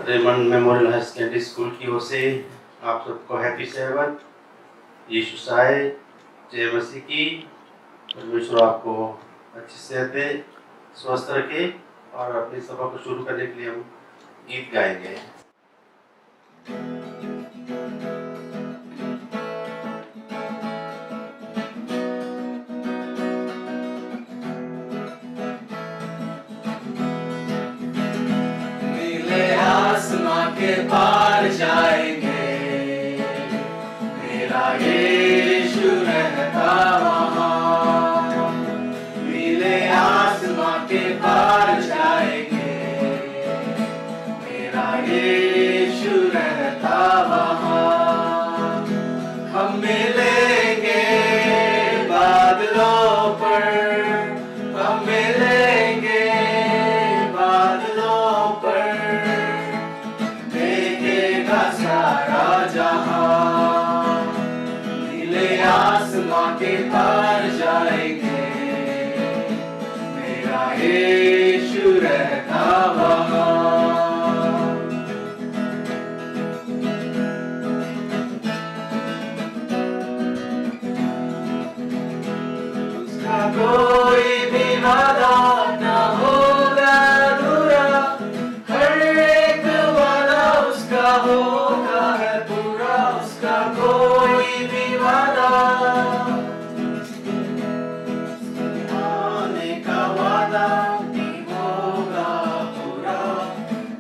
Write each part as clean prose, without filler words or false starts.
Raymond memorial higher secondary school की ओर से आप सबको हैप्पी सेवत। यीशु साय, जय मसीह की। परमेश्वर आपको अच्छी सेहत दे, स्वस्थ रखे। और अपनी सभा को शुरू करने के लिए हम गीत गाएंगे। के पार जाएंगे, मेरा यीशु रहता वहाँ। नीले आसमां के पार जाएंगे, मेरा यीशु रहता वहाँ। हम मिलेंगे बादलों पर, हम मिलेंगे बादलों पर। सारा जहां नीले आसमां के पार जाएंगे, मेरा यीशु रहता वहाँ। उसका कोई भी वादा न होगा अधूरा, हर एक वादा उसका होगा है पूरा। उसका कोई भी वादा आने का वादा नहीं होगा पूरा,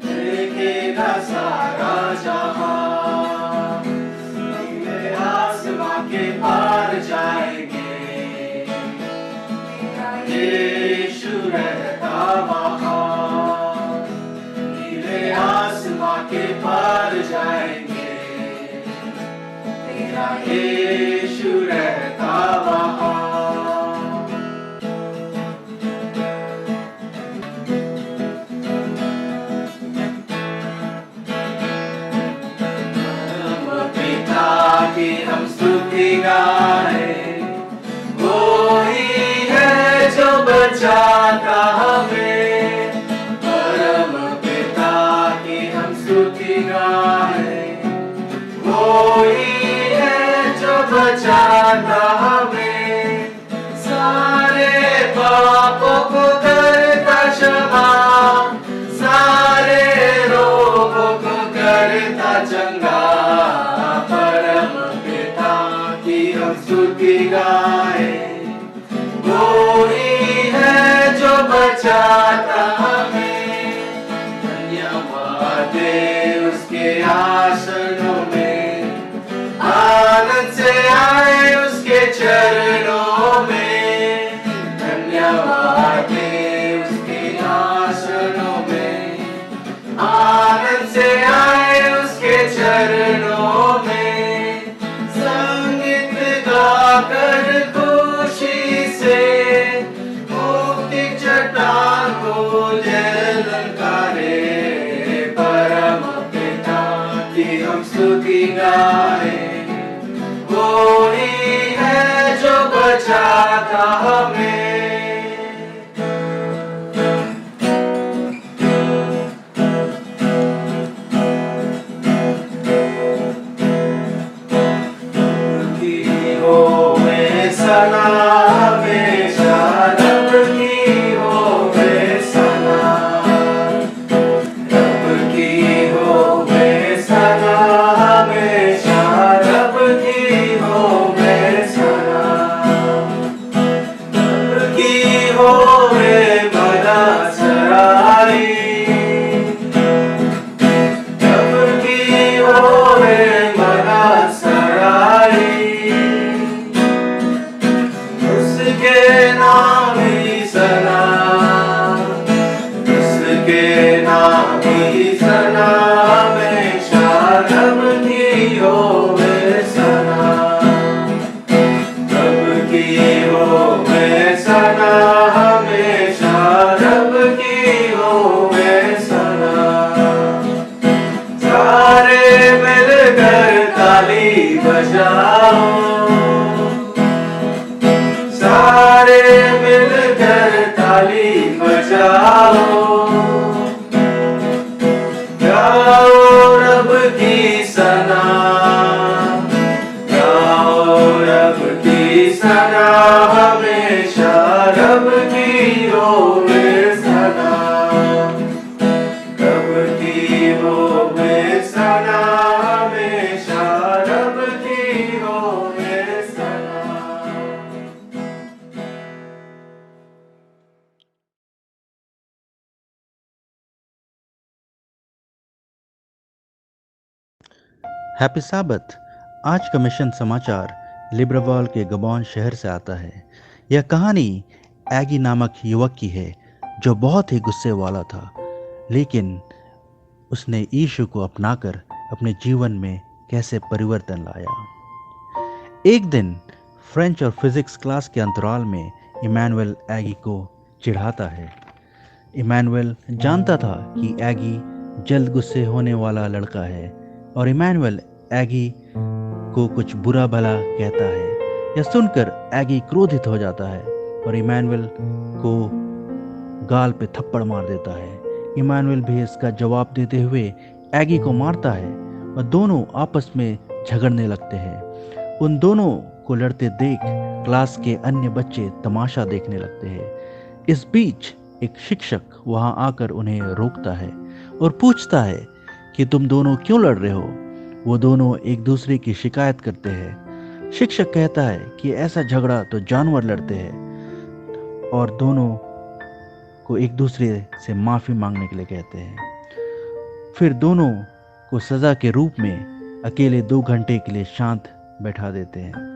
देखेगा सारा जहां। नीले आसमां के पार जाएंगे, मेरा यीशु रहता वहाँ। नीले आसमां के पार जाएंगे, मेरा यीशु रहता वहाँ। परम पिता की हम स्तुति गाएं, वो ही है जो बचाता हमें। परम पिता की हम स्तुति गाएं, वो ही है जो बचाता हमें। सारे पापों को करता क्षमा, सारे रोगों को करता चंगा। परम पिता की हम स्तुति गाएं, वो ही है जो बचाता हमें। धन्यवाद दे उसके आसनों में, आनंद से आए उसके चरणों में। धन्यवाद दे उसके आसनों में, आनंद से आए उसके चरणों में। संगीत गाकर खुशी से मुक्ति चट्टान को जय ललकारे। परम पिता की हम स्तुति गाएं, वो ही है जो बचाता हमें। की होवे सना हमेशा, रब की होवे सना, रब की होवे सना हमेशा, रब की होवे सना। हैप्पी साबत। आज का मिशन समाचार लिब्रावाल के गबॉन शहर से आता है। यह कहानी एगी नामक युवक की है जो बहुत ही गुस्से वाला था, लेकिन उसने यीशु को अपनाकर अपने जीवन में कैसे परिवर्तन लाया। एक दिन फ्रेंच और फिजिक्स क्लास के अंतराल में इमैनुअल एगी को चिढ़ाता है। इमैनुअल जानता था कि एगी जल्द गुस्से होने वाला लड़का है और इमैनुअल एगी को कुछ बुरा भला कहता है। यह सुनकर एगी क्रोधित हो जाता है और इमैनुअल को गाल पे थप्पड़ मार देता है। इमैनुअल भी इसका जवाब देते हुए एगी को मारता है और दोनों आपस में झगड़ने लगते हैं। उन दोनों को लड़ते देख क्लास के अन्य बच्चे तमाशा देखने लगते हैं। इस बीच एक शिक्षक वहां आकर उन्हें रोकता है और पूछता है कि तुम दोनों क्यों लड़ रहे हो। वो दोनों एक दूसरे की शिकायत करते हैं। शिक्षक कहता है कि ऐसा झगड़ा तो जानवर लड़ते हैं और दोनों को एक दूसरे से माफी मांगने के लिए कहते हैं। फिर दोनों को सजा के रूप में अकेले 2 घंटे के लिए शांत बैठा देते हैं।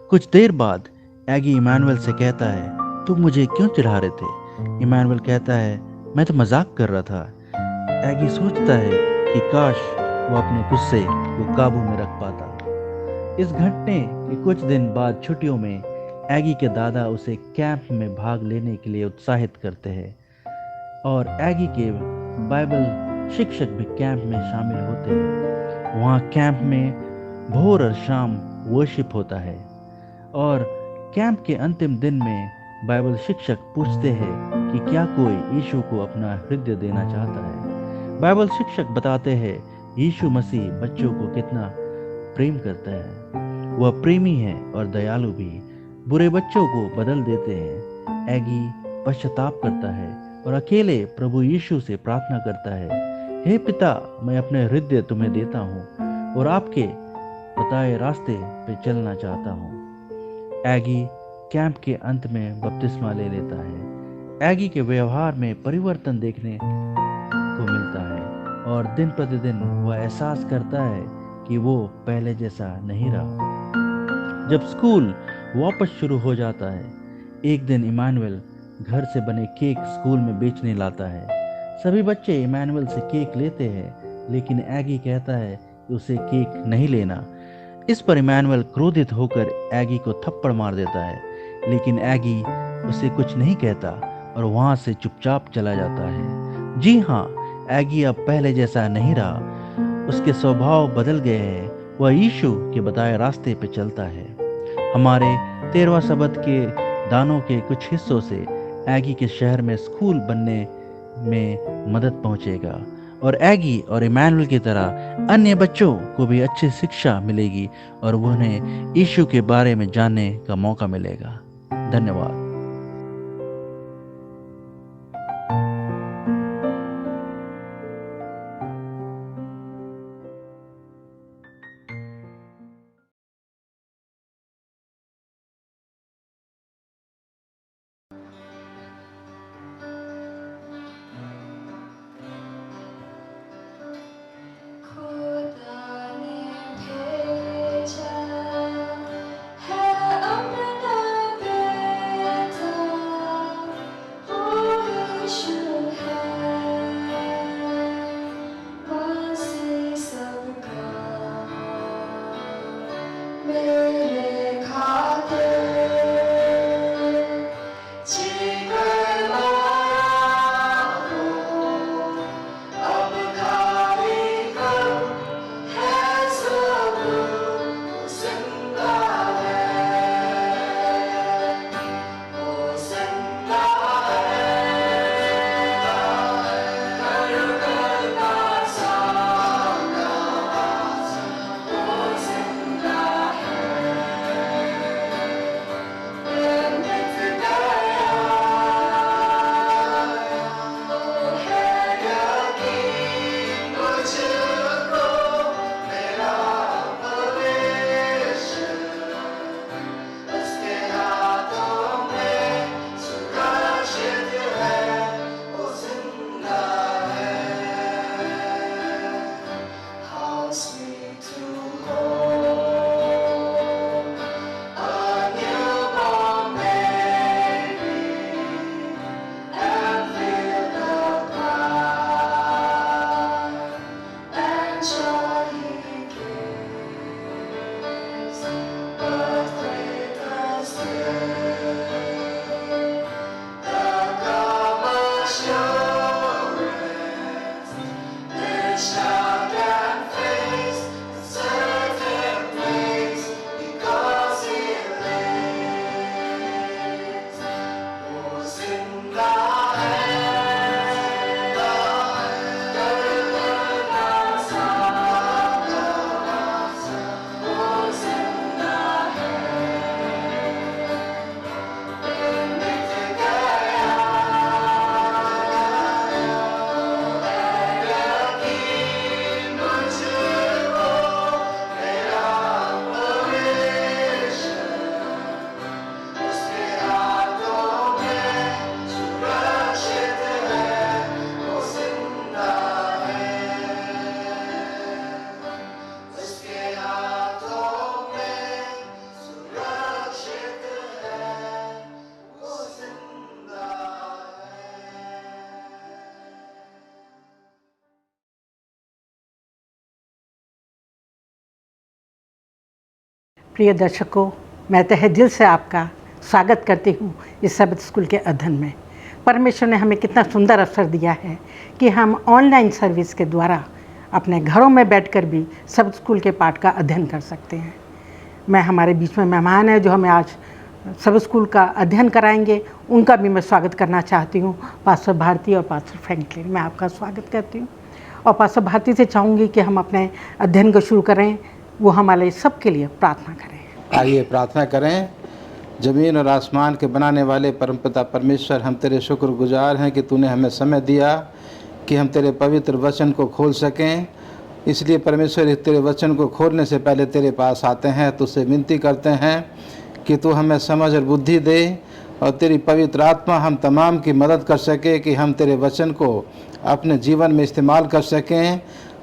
कुछ देर बाद एगी इमैनुअल से कहता है, तुम मुझे क्यों चिढ़ा रहे थे? इमैनुअल कहता है, मैं तो मजाक कर रहा था। एगी सोचता है कि काश वो अपने गुस्से को काबू में रख पाता। इस घटने के कुछ दिन बाद छुट्टियों में एगी के दादा उसे कैंप में भाग लेने के लिए उत्साहित करते हैं और एगी के बाइबल शिक्षक भी कैंप में शामिल होते हैं। वहाँ कैंप में भोर और शाम वर्शिप होता है और कैंप के अंतिम दिन में बाइबल शिक्षक पूछते हैं कि क्या कोई यीशु को अपना हृदय देना चाहता है। बाइबल शिक्षक बताते हैं यीशु मसीह बच्चों को कितना प्रेम करता है। वह प्रेमी है और दयालु भी, बुरे बच्चों को बदल देते हैं। एगी पश्चाताप करता है और अकेले प्रभु यीशु से प्रार्थना करता है, हे पिता, मैं अपने हृदय तुम्हें देता हूँ और आपके बताए रास्ते पे चलना चाहता हूँ। एगी कैंप के अंत में बपतिस्मा ले लेता है। एगी के व्यवहार में परिवर्तन देखने को मिलता है और दिन प्रतिदिन वह एहसास करता है कि वो पहले जैसा नहीं रहा। जब स्कूल वापस शुरू हो जाता है, एक दिन इमैनुअल घर से बने केक स्कूल में बेचने लाता है। सभी बच्चे इमैनुअल से केक लेते हैं, लेकिन एगी कहता है कि उसे केक नहीं लेना। इस पर इमैनुअल क्रोधित होकर एगी को थप्पड़ मार देता है, लेकिन एगी उसे कुछ नहीं कहता और वहां से चुपचाप चला जाता है। जी हाँ, एगी अब पहले जैसा नहीं रहा। उसके स्वभाव बदल गए हैं। वह यीशु के बताए रास्ते पे चलता है। हमारे 13वां सबत के दानों के कुछ हिस्सों से एगी के शहर में स्कूल बनने में मदद पहुंचेगा और एगी और इमैनुअल की तरह अन्य बच्चों को भी अच्छी शिक्षा मिलेगी और उन्हें यीशु के बारे में जानने का मौका मिलेगा। धन्यवाद। shout and face a certain place because He lives. Who's in the प्रिय दर्शकों, मैं तहे दिल से आपका स्वागत करती हूँ इस सबत स्कूल के अध्ययन में। परमेश्वर ने हमें कितना सुंदर अवसर दिया है कि हम ऑनलाइन सर्विस के द्वारा अपने घरों में बैठकर भी सबत स्कूल के पाठ का अध्ययन कर सकते हैं। मैं हमारे बीच में मेहमान हैं जो हमें आज सबत स्कूल का अध्ययन कराएंगे, उनका भी मैं स्वागत करना चाहती हूँ। पास्टर भारती और पास्टर फ्रैंकलिन, मैं आपका स्वागत करती हूँ। और पास्टर भारती से चाहूँगी कि हम अपने अध्ययन को शुरू करें, वो हमारे सबके लिए प्रार्थना करें। आइए प्रार्थना करें। ज़मीन और आसमान के बनाने वाले परमपिता परमेश्वर, हम तेरे शुक्रगुजार हैं कि तूने हमें समय दिया कि हम तेरे पवित्र वचन को खोल सकें। इसलिए परमेश्वर, इस तेरे वचन को खोलने से पहले तेरे पास आते हैं, तुझसे विनती करते हैं कि तू हमें समझ और बुद्धि दे और तेरी पवित्र आत्मा हम तमाम की मदद कर सके कि हम तेरे वचन को अपने जीवन में इस्तेमाल कर सकें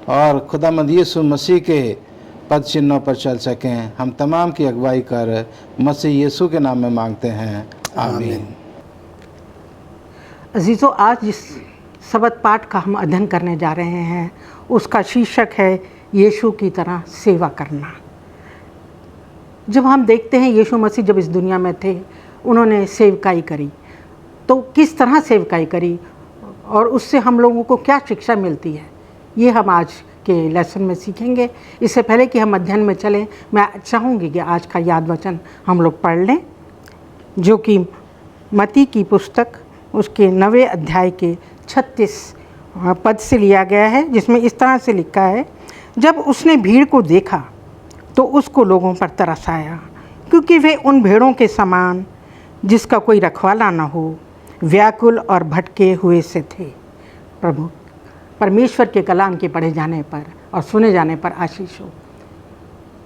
और खुदावंद यीशु मसीह के पद चिन्हों पर चल सकें। हम तमाम की अगुवाई कर मसीह यीशु के नाम में मांगते हैं, आमीन। अजीज़ों, आज जिस सबत पाठ का हम अध्ययन करने जा रहे हैं उसका शीर्षक है यीशु की तरह सेवा करना। जब हम देखते हैं यीशु मसीह जब इस दुनिया में थे, उन्होंने सेवकाई करी, तो किस तरह सेवकाई करी और उससे हम लोगों को क्या शिक्षा मिलती है, ये हम आज के लेसन में सीखेंगे। इससे पहले कि हम अध्ययन में चलें, मैं चाहूँगी कि आज का याद वचन हम लोग पढ़ लें, जो कि मत्ती की पुस्तक उसके 9वें अध्याय के 36 पद से लिया गया है, जिसमें इस तरह से लिखा है, जब उसने भीड़ को देखा तो उसको लोगों पर तरस आया, क्योंकि वे उन भेड़ों के समान जिसका कोई रखवाला न हो, व्याकुल और भटके हुए से थे। प्रभु परमेश्वर के कलाम के पढ़े जाने पर और सुने जाने पर आशीष हो।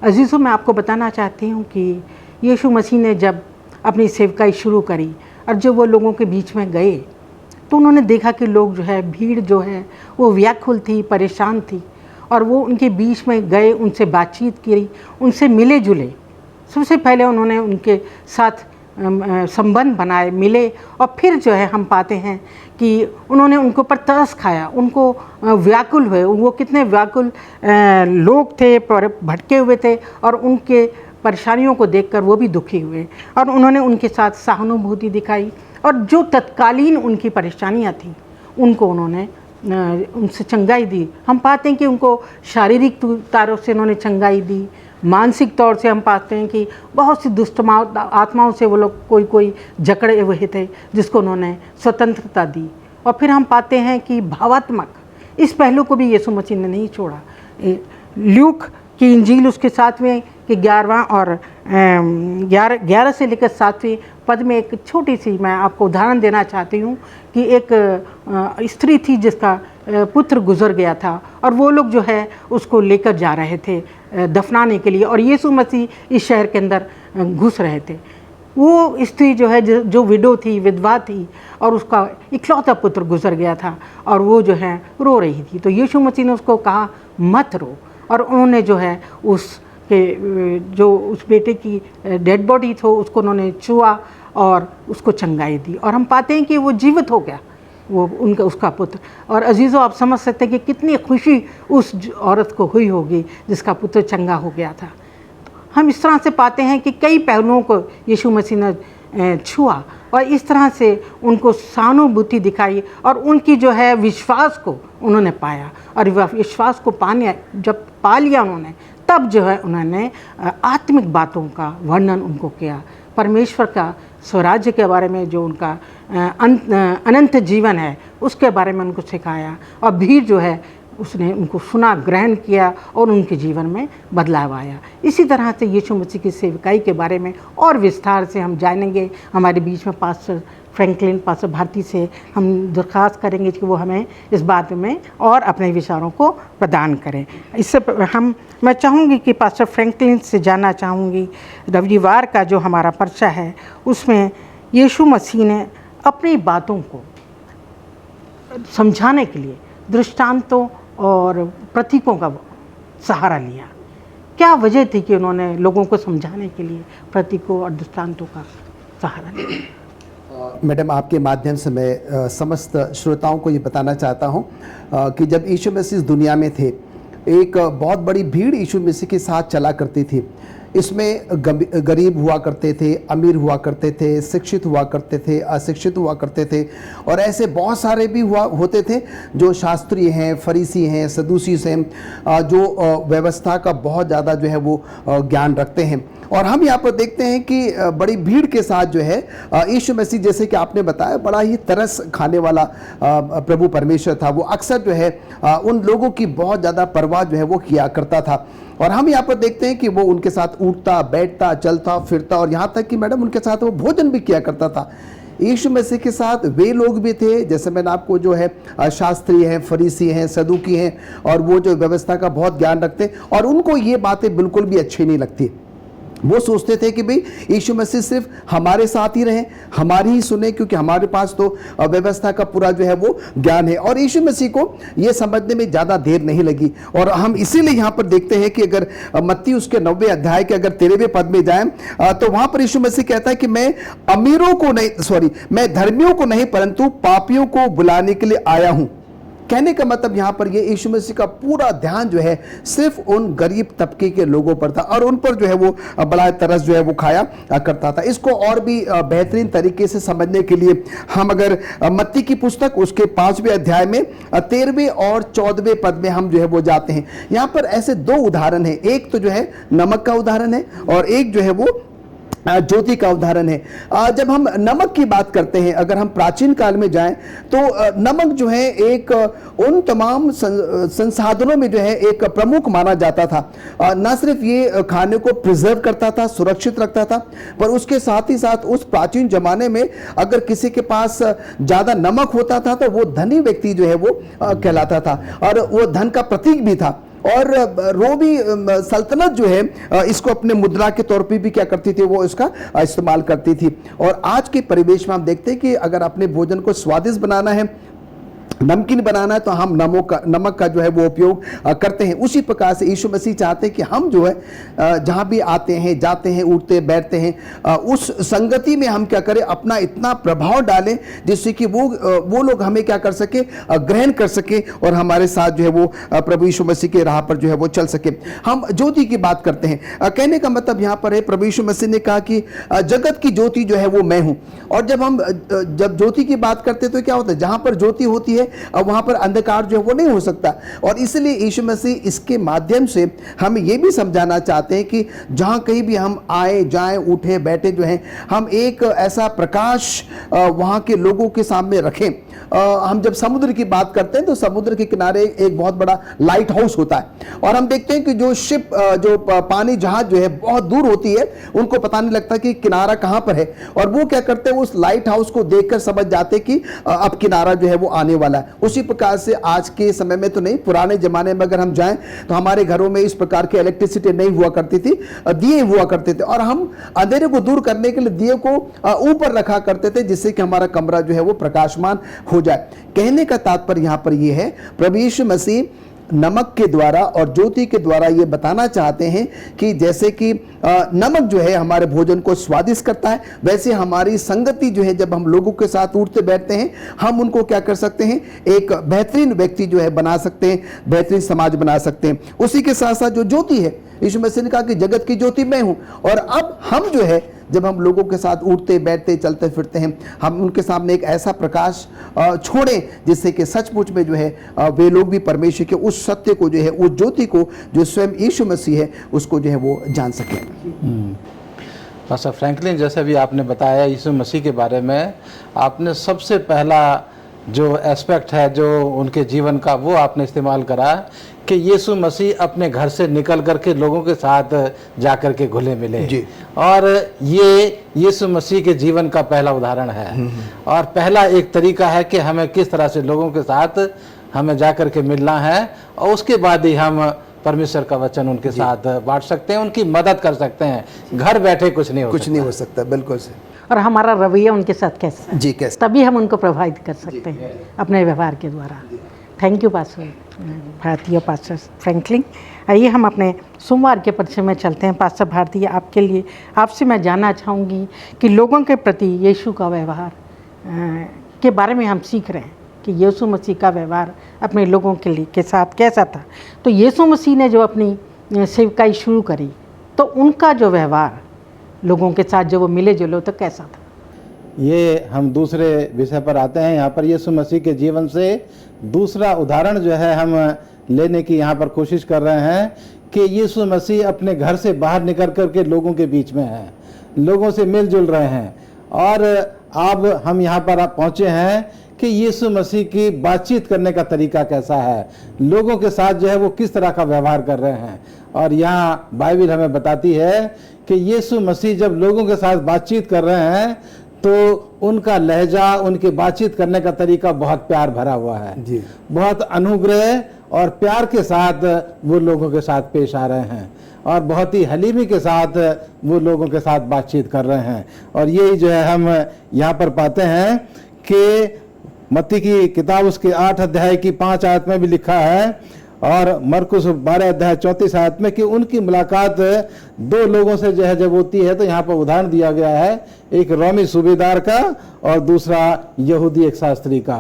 अजीज़ों, मैं आपको बताना चाहती हूँ कि यीशु मसीह ने जब अपनी सेवकाई शुरू करी और जब वो लोगों के बीच में गए तो उन्होंने देखा कि लोग जो है, भीड़ जो है वो व्याकुल थी, परेशान थी, और वो उनके बीच में गए, उनसे बातचीत की, उनसे मिले जुले। सबसे पहले उन्होंने उनके साथ संबंध बनाए, मिले, और फिर जो है हम पाते हैं कि उन्होंने उनको पर तरस खाया, उनको व्याकुल हुए। वो कितने व्याकुल लोग थे, पर भटके हुए थे, और उनके परेशानियों को देखकर वो भी दुखी हुए, और उन्होंने उनके साथ सहानुभूति दिखाई, और जो तत्कालीन उनकी परेशानियां थीं उनको उन्होंने उनसे चंगाई दी। हम पाते हैं कि उनको शारीरिक तारों से उन्होंने चंगाई दी, मानसिक तौर से हम पाते हैं कि बहुत सी दुष्ट आत्माओं से वो लोग कोई जकड़े हुए थे, जिसको उन्होंने स्वतंत्रता दी। और फिर हम पाते हैं कि भावात्मक इस पहलू को भी यीशु मसीह ने नहीं छोड़ा। ल्यूक की इंजील उसके 7वें के 11वां और 11 से लेकर 7वें पद में एक छोटी सी मैं आपको उदाहरण देना चाहती हूँ कि एक स्त्री थी जिसका पुत्र गुजर गया था, और वो लोग जो है उसको लेकर जा रहे थे दफनाने के लिए, और यीशु मसीह इस शहर के अंदर घुस रहे थे। वो स्त्री जो है, जो विडो थी, विधवा थी, और उसका इकलौता पुत्र गुजर गया था, और वो जो है रो रही थी। तो यीशु मसीह ने उसको कहा मत रो, और उन्होंने जो है उस बेटे की डेड बॉडी थी उसको उन्होंने छुआ और उसको चंगाई दी, और हम पाते हैं कि वो जीवित हो गया, वो उसका पुत्र। और अजीज़ों, आप समझ सकते हैं कि कितनी खुशी उस औरत को हुई होगी जिसका पुत्र चंगा हो गया था। हम इस तरह से पाते हैं कि कई पहलुओं को यीशु मसीह ने छुआ और इस तरह से उनको सहानुभूति दिखाई और उनकी जो है विश्वास को उन्होंने पाया और वह विश्वास को पाने जब पा लिया उन्होंने, तब जो है उन्होंने आत्मिक बातों का वर्णन उनको किया, परमेश्वर का स्वराज्य के बारे में, जो उनका अनंत जीवन है उसके बारे में उनको सिखाया और भीड़ जो है उसने उनको सुना, ग्रहण किया और उनके जीवन में बदलाव आया। इसी तरह से यीशु मसीह की सेवकाई के बारे में और विस्तार से हम जानेंगे। हमारे बीच में पास्टर फ्रैंकलिन, पास्टर भारती से हम दरख्वास्त करेंगे कि वो हमें इस बात में और अपने विचारों को प्रदान करें। इससे मैं चाहूँगी कि पास्टर फ्रैंकलिन से जानना चाहूँगी, रविवार का जो हमारा पर्चा है उसमें यीशु मसीह ने अपनी बातों को समझाने के लिए दृष्टांतों और प्रतीकों का सहारा लिया। क्या वजह थी कि उन्होंने लोगों को समझाने के लिए प्रतीकों और दृष्टांतों का सहारा लिया? मैडम, आपके माध्यम से मैं समस्त श्रोताओं को ये बताना चाहता हूँ कि जब यीशु मसीह इस दुनिया में थे, एक बहुत बड़ी भीड़ यीशु मसीह के साथ चला करती थी। इसमें गरीब हुआ करते थे, अमीर हुआ करते थे, शिक्षित हुआ करते थे, अशिक्षित हुआ करते थे और ऐसे बहुत सारे भी होते थे जो शास्त्रीय हैं, फरीसी हैं, सदूसी हैं, जो व्यवस्था का बहुत ज़्यादा जो है वो ज्ञान रखते हैं। और हम यहाँ पर देखते हैं कि बड़ी भीड़ के साथ जो है यीशु मसीह, जैसे कि आपने बताया, बड़ा ही तरस खाने वाला प्रभु परमेश्वर था। वो अक्सर जो है उन लोगों की बहुत ज़्यादा परवाह जो है वो किया करता था। और हम यहाँ पर देखते हैं कि वो उनके साथ उठता, बैठता, चलता, फिरता और यहाँ तक कि मैडम उनके साथ वो भोजन भी किया करता था। यीशु मसीह के साथ वे लोग भी थे, जैसे मैंने आपको जो है शास्त्री हैं, फरीसी हैं, सदूकी हैं और वो जो व्यवस्था का बहुत ज्ञान रखते, और उनको ये बातें बिल्कुल भी अच्छी नहीं लगती। वो सोचते थे कि भाई यीशु मसीह सिर्फ हमारे साथ ही रहें, हमारी ही सुने, क्योंकि हमारे पास तो व्यवस्था का पूरा जो है वो ज्ञान है। और यीशु मसीह को ये समझने में ज़्यादा देर नहीं लगी। और हम इसीलिए यहाँ पर देखते हैं कि अगर मत्ती उसके 9वें अध्याय के अगर 13वें पद में जाएं तो वहाँ पर यीशु मसीह कहता है कि मैं धर्मियों को नहीं परंतु पापियों को बुलाने के लिए आया हूँ। कहने का मतलब यहाँ पर ये यीशु मसीह का पूरा ध्यान जो है सिर्फ उन गरीब तबके के लोगों पर था और उन पर जो है वो बड़ा तरस जो है वो खाया करता था। इसको और भी बेहतरीन तरीके से समझने के लिए हम अगर मत्ती की पुस्तक उसके 5वें अध्याय में 13वें और 14वें पद में हम जो है वो जाते हैं। यहाँ पर ऐसे दो उदाहरण हैं, एक तो जो है नमक का उदाहरण है और एक जो है वो ज्योति का उदाहरण है। जब हम नमक की बात करते हैं, अगर हम प्राचीन काल में जाएं तो नमक जो है एक उन तमाम संसाधनों में जो है एक प्रमुख माना जाता था। न सिर्फ ये खाने को प्रिजर्व करता था, सुरक्षित रखता था, पर उसके साथ ही साथ उस प्राचीन जमाने में अगर किसी के पास ज़्यादा नमक होता था तो वो धनी व्यक्ति जो है वो कहलाता था और वो धन का प्रतीक भी था। और रोमी सल्तनत जो है इसको अपने मुद्रा के तौर पे भी क्या करती थी, वो इसका इस्तेमाल करती थी। और आज के परिवेश में हम देखते हैं कि अगर अपने भोजन को स्वादिष्ट बनाना है, नमकीन बनाना है, तो हम नमक का जो है वो उपयोग करते हैं। उसी प्रकार से यीशु मसीह चाहते हैं कि हम जो है जहाँ भी आते हैं, जाते हैं, उठते बैठते हैं, उस संगति में हम क्या करें, अपना इतना प्रभाव डालें जिससे कि वो लोग हमें क्या कर सके, ग्रहण कर सके और हमारे साथ जो है वो प्रभु यीशु मसीह के राह पर जो है वो चल सके। हम ज्योति की बात करते हैं। कहने का मतलब यहाँ पर है, प्रभु यीशु मसीह ने कहा कि जगत की ज्योति जो है वो मैं हूँ। और जब ज्योति की बात करते हैं तो क्या होता है, जहाँ पर ज्योति होती है अब वहां पर अंधकार जो है वो नहीं हो सकता। और इसलिए यीशु मसीह इसके माध्यम से हमें ये भी समझाना चाहते हैं कि जहां कहीं भी हम आए जाएं, उठे बैठे जो हैं, हम एक ऐसा प्रकाश वहां के लोगों के सामने रखें। हम जब समुद्र की बात करते हैं तो समुद्र के किनारे एक बहुत बड़ा लाइट हाउस होता है और हम देखते हैं कि जो पानी जहाज जो है बहुत दूर होती है, उनको पता नहीं लगता कि किनारा कहां पर है और वो क्या करते हैं, उस लाइट हाउस को देखकर समझ जाते कि अब किनारा जो है वो आने वाला है। उसी प्रकार से आज के समय में तो नहीं, पुराने जमाने में अगर हम जाएं तो हमारे घरों में इस प्रकार की इलेक्ट्रिसिटी नहीं हुआ करती थी, दिए हुआ करते थे और हम अंधेरे को दूर करने के लिए दिए को ऊपर रखा करते थे जिससे कि हमारा कमरा जो है वो प्रकाशमान हो जाए। कहने का तात्पर्य यहां पर यह है, प्रभु यीशु मसीह नमक के द्वारा और ज्योति के द्वारा ये बताना चाहते हैं कि जैसे कि नमक जो है हमारे भोजन को स्वादिष्ट करता है, वैसे हमारी संगति जो है, जब हम लोगों के साथ उठते बैठते हैं, हम उनको क्या कर सकते हैं, एक बेहतरीन व्यक्ति जो है बना सकते हैं, बेहतरीन समाज बना सकते हैं। उसी के साथ साथ जो ज्योति है, यीशु मसीह ने कहा कि जगत की ज्योति मैं हूं। और अब हम जो है जब हम लोगों के साथ उठते बैठते चलते फिरते हैं, हम उनके सामने एक ऐसा प्रकाश छोड़ें जिससे कि सचमुच में जो है वे लोग भी परमेश्वर के उस सत्य को जो है, उस ज्योति को जो स्वयं यीशु मसीह है, उसको जो है वो जान सकें। पास्टर फ्रैंकलिन, जैसे भी आपने बताया यीशु मसीह के बारे में, आपने सबसे पहला जो एस्पेक्ट है जो उनके जीवन का वो आपने इस्तेमाल करा कि यीशु मसीह अपने घर से निकल करके लोगों के साथ जा कर के घुले मिले जी। और ये यीशु मसीह के जीवन का पहला उदाहरण है और पहला एक तरीका है कि हमें किस तरह से लोगों के साथ हमें जा कर के मिलना है और उसके बाद ही हम परमेश्वर का वचन उनके साथ बांट सकते हैं, उनकी मदद कर सकते हैं। घर बैठे कुछ नहीं हो सकता। बिल्कुल से। और हमारा रवैया उनके साथ कैसा है, जी कैसे, तभी हम उनको प्रभावित कर सकते हैं अपने व्यवहार के द्वारा। थैंक यू पास्टर भारतीय, पास्टर फ्रैंकलिन। आइए हम अपने सोमवार के परिचय में चलते हैं। पास्टर भारतीय, आपके लिए आपसे मैं जानना चाहूँगी कि लोगों के प्रति यीशु का व्यवहार के बारे में हम सीख रहे हैं कि यीशु मसीह का व्यवहार अपने लोगों के साथ कैसा था। तो यीशु मसीह ने जो अपनी सेवकाई शुरू करी तो उनका जो व्यवहार लोगों के साथ जो वो मिले जुले तो कैसा था? ये हम दूसरे विषय पर आते हैं। यहाँ पर यीशु मसीह के जीवन से दूसरा उदाहरण जो है हम लेने की यहाँ पर कोशिश कर रहे हैं कि यीशु मसीह अपने घर से बाहर निकल कर के लोगों के बीच में हैं, लोगों से मिलजुल रहे हैं। और अब हम यहाँ पर पहुँचे हैं कि यीशु मसीह की बातचीत करने का तरीका कैसा है, लोगों के साथ जो है वो किस तरह का व्यवहार कर रहे हैं। और यहाँ बाइबल हमें बताती है कि यीशु मसीह जब लोगों के साथ बातचीत कर रहे हैं तो उनका लहजा, उनके बातचीत करने का तरीका बहुत प्यार भरा हुआ है जी। बहुत अनुग्रह और प्यार के साथ वो लोगों के साथ पेश आ रहे हैं और बहुत ही हलीमी के साथ वो लोगों के साथ बातचीत कर रहे हैं। और यही जो है हम यहाँ पर पाते हैं कि मत्ती की किताब उसके 8 अध्याय की 5 आयत में भी लिखा है और मरकुस 12 अध्याय 34 आयत में कि उनकी मुलाकात दो लोगों से जो है जब होती है तो यहाँ पर उदाहरण दिया गया है, एक रोमी सूबेदार का और दूसरा यहूदी एक शास्त्री का,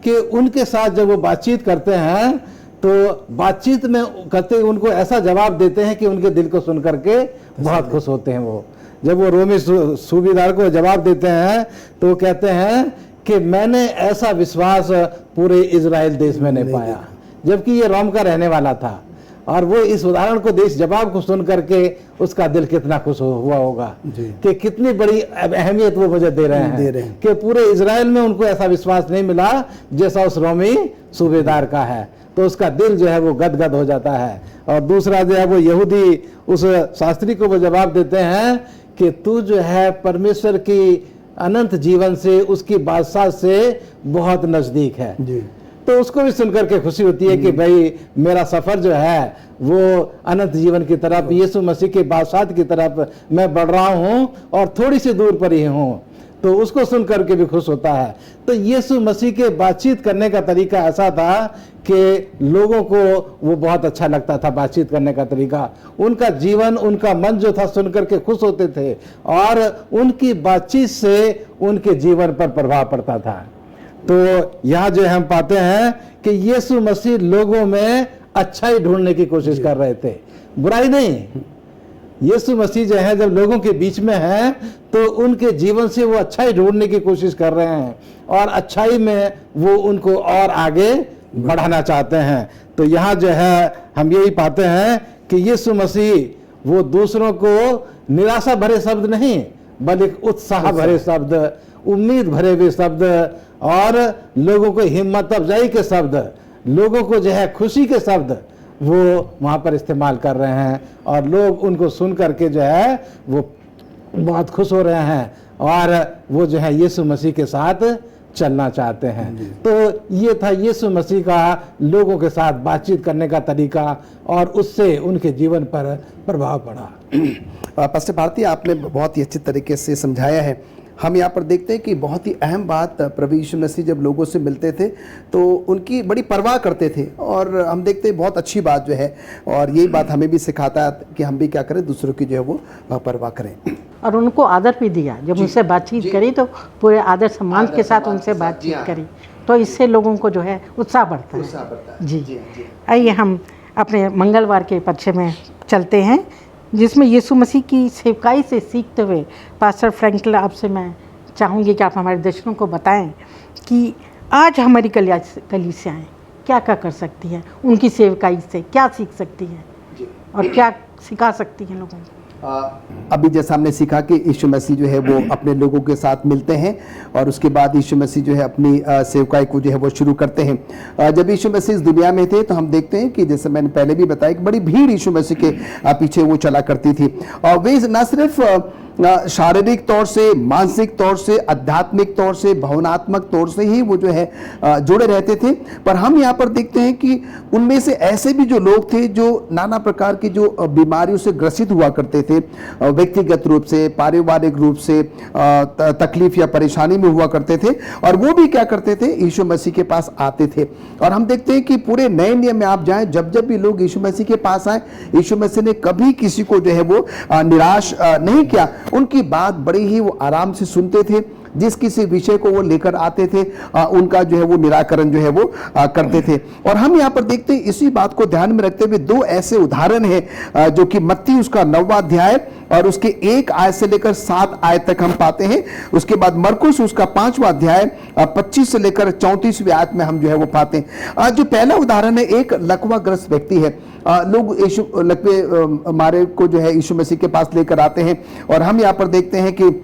कि उनके साथ जब वो बातचीत करते हैं तो बातचीत में करते उनको ऐसा जवाब देते हैं कि उनके दिल को सुन करके बहुत खुश होते हैं। वो जब वो रोमी सूबेदार को जवाब देते हैं तो वो कहते हैं कि मैंने ऐसा विश्वास पूरे इजराइल देश में नहीं पाया, जबकि ये रोम का रहने वाला था। और वो इस उदाहरण को इस जवाब को सुन करके उसका दिल कितना खुश हुआ होगा कि कितनी बड़ी अहमियत वो मुझे दे रहे हैं कि पूरे इजराइल में उनको ऐसा विश्वास नहीं मिला जैसा उस रोमी सूबेदार का है। तो उसका दिल जो है वो गदगद हो जाता है। और दूसरा जो है वो यहूदी उस शास्त्री को वो जवाब देते हैं कि तू जो है परमेश्वर की अनंत जीवन से, उसकी बादशाह से बहुत नजदीक है जी। तो उसको भी सुनकर के खुशी होती है कि भाई मेरा सफर जो है वो अनंत जीवन की तरफ, यीशु मसीह के बादशाह की तरफ मैं बढ़ रहा हूँ और थोड़ी सी दूर पर ही हूँ। तो उसको सुन करके भी खुश होता है। तो यीशु मसीह के बातचीत करने का तरीका ऐसा था कि लोगों को वो बहुत अच्छा लगता था बातचीत करने का तरीका। उनका जीवन, उनका मन जो था सुन करके खुश होते थे और उनकी बातचीत से उनके जीवन पर प्रभाव पड़ता था। तो यहाँ जो हम पाते हैं कि यीशु मसीह लोगों में अच्छाई ढूंढने की कोशिश कर रहे थे, बुराई नहीं। यीशु मसीह जो है जब लोगों के बीच में है तो उनके जीवन से वो अच्छाई ढूंढने की कोशिश कर रहे हैं और अच्छाई में वो उनको और आगे बढ़ाना चाहते हैं। तो यहाँ जो है हम यही पाते हैं कि यीशु मसीह वो दूसरों को निराशा भरे शब्द नहीं बल्कि उत्साह भरे शब्द, उम्मीद भरे हुए शब्द और लोगों को हिम्मत अफजाई के शब्द, लोगों को जो है खुशी के शब्द वो वहाँ पर इस्तेमाल कर रहे हैं और लोग उनको सुन करके जो है वो बहुत खुश हो रहे हैं और वो जो है यीशु मसीह के साथ चलना चाहते हैं। तो ये था यीशु मसीह का लोगों के साथ बातचीत करने का तरीका और उससे उनके जीवन पर प्रभाव पड़ा। पास्टर भारती, आपने बहुत ही अच्छे तरीके से समझाया है। हम यहाँ पर देखते हैं कि बहुत ही अहम बात, प्रभु यीशु मसीह जब लोगों से मिलते थे तो उनकी बड़ी परवाह करते थे और हम देखते हैं बहुत अच्छी बात जो है और यही बात हमें भी सिखाता है कि हम भी क्या करें, दूसरों की जो है वो परवाह करें। और उनको आदर भी दिया, जब उनसे बातचीत करी तो पूरे आदर सम्मान के साथ उनसे बातचीत करी, तो इससे लोगों को जो है उत्साह बढ़ता है। जी, आइए हम अपने मंगलवार के परिचय में चलते हैं। जिसमें यीशु मसीह की सेवकाई से सीखते हुए पास्टर फ्रैंकल, आपसे मैं चाहूँगी कि आप हमारे दर्शकों को बताएं कि आज हमारी कलीसियाएं क्या क्या कर सकती हैं, उनकी सेवकाई से क्या सीख सकती हैं और क्या सिखा सकती हैं लोगों को। अभी जैसा हमने सीखा कि यीशु मसीह जो है वो अपने लोगों के साथ मिलते हैं और उसके बाद यीशु मसीह जो है अपनी सेवकाई को जो है वो शुरू करते हैं। जब यीशु मसीह इस दुनिया में थे तो हम देखते हैं कि जैसे मैंने पहले भी बताया कि बड़ी भीड़ यीशु मसीह के पीछे वो चला करती थी और वे न सिर्फ शारीरिक तौर से, मानसिक तौर से, आध्यात्मिक तौर से, भावनात्मक तौर से ही वो जो है जुड़े रहते थे। पर हम यहाँ पर देखते हैं कि उनमें से ऐसे भी जो लोग थे जो नाना प्रकार की जो बीमारियों से ग्रसित हुआ करते थे, व्यक्तिगत रूप से, पारिवारिक रूप से तकलीफ या परेशानी में हुआ करते थे, और वो भी क्या करते थे, यीशु मसीह के पास आते थे। और हम देखते हैं कि पूरे नए नियम में आप जाएं, जब जब भी लोग यीशु मसीह के पास आए, यीशु मसीह ने कभी किसी को जो है वो निराश नहीं किया। उनकी बात बड़ी ही वो आराम से सुनते थे, जिस किसी विषय को वो लेकर आते थे उनका जो है वो निराकरण जो है वो करते थे। और हम यहाँ पर देखते हैं, इसी बात को ध्यान में रखते हुए दो ऐसे उदाहरण हैं जो कि मत्ती उसका 9वां अध्याय और उसके 1 आयत से लेकर 7 आयत तक हम पाते हैं। उसके बाद मरकुस उसका 5वां अध्याय 25 से लेकर 34वीं आयत में हम जो है वो पाते हैं। जो पहला उदाहरण है, एक लकवाग्रस्त व्यक्ति है। लोग लकवे मारे को जो है यीशु मसीह के पास लेकर आते हैं और हम यहाँ पर देखते हैं कि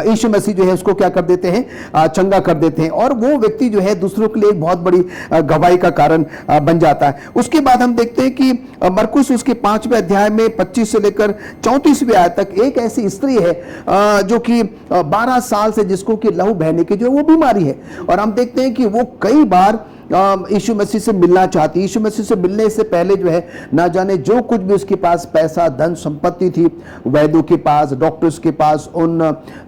यीशु मसीह जो है उसको क्या कर देते हैं, चंगा कर देते हैं, और वो व्यक्ति जो है दूसरों के लिए एक बहुत बड़ी गवाही का कारण बन जाता है। उसके बाद हम देखते हैं कि मरकुस उसके 5वें अध्याय में 25 से लेकर 34वें आयत तक एक ऐसी स्त्री है जो कि 12 साल से जिसको कि लहू बहने की जो वो बीमारी है, और हम देखते हैं कि वो कई बार यीशु मसीह से मिलना चाहती। यीशु मसीह से मिलने से पहले जो है ना जाने जो कुछ भी उसके पास पैसा, धन, संपत्ति थी, वैद्यों के पास, डॉक्टर्स के पास, उन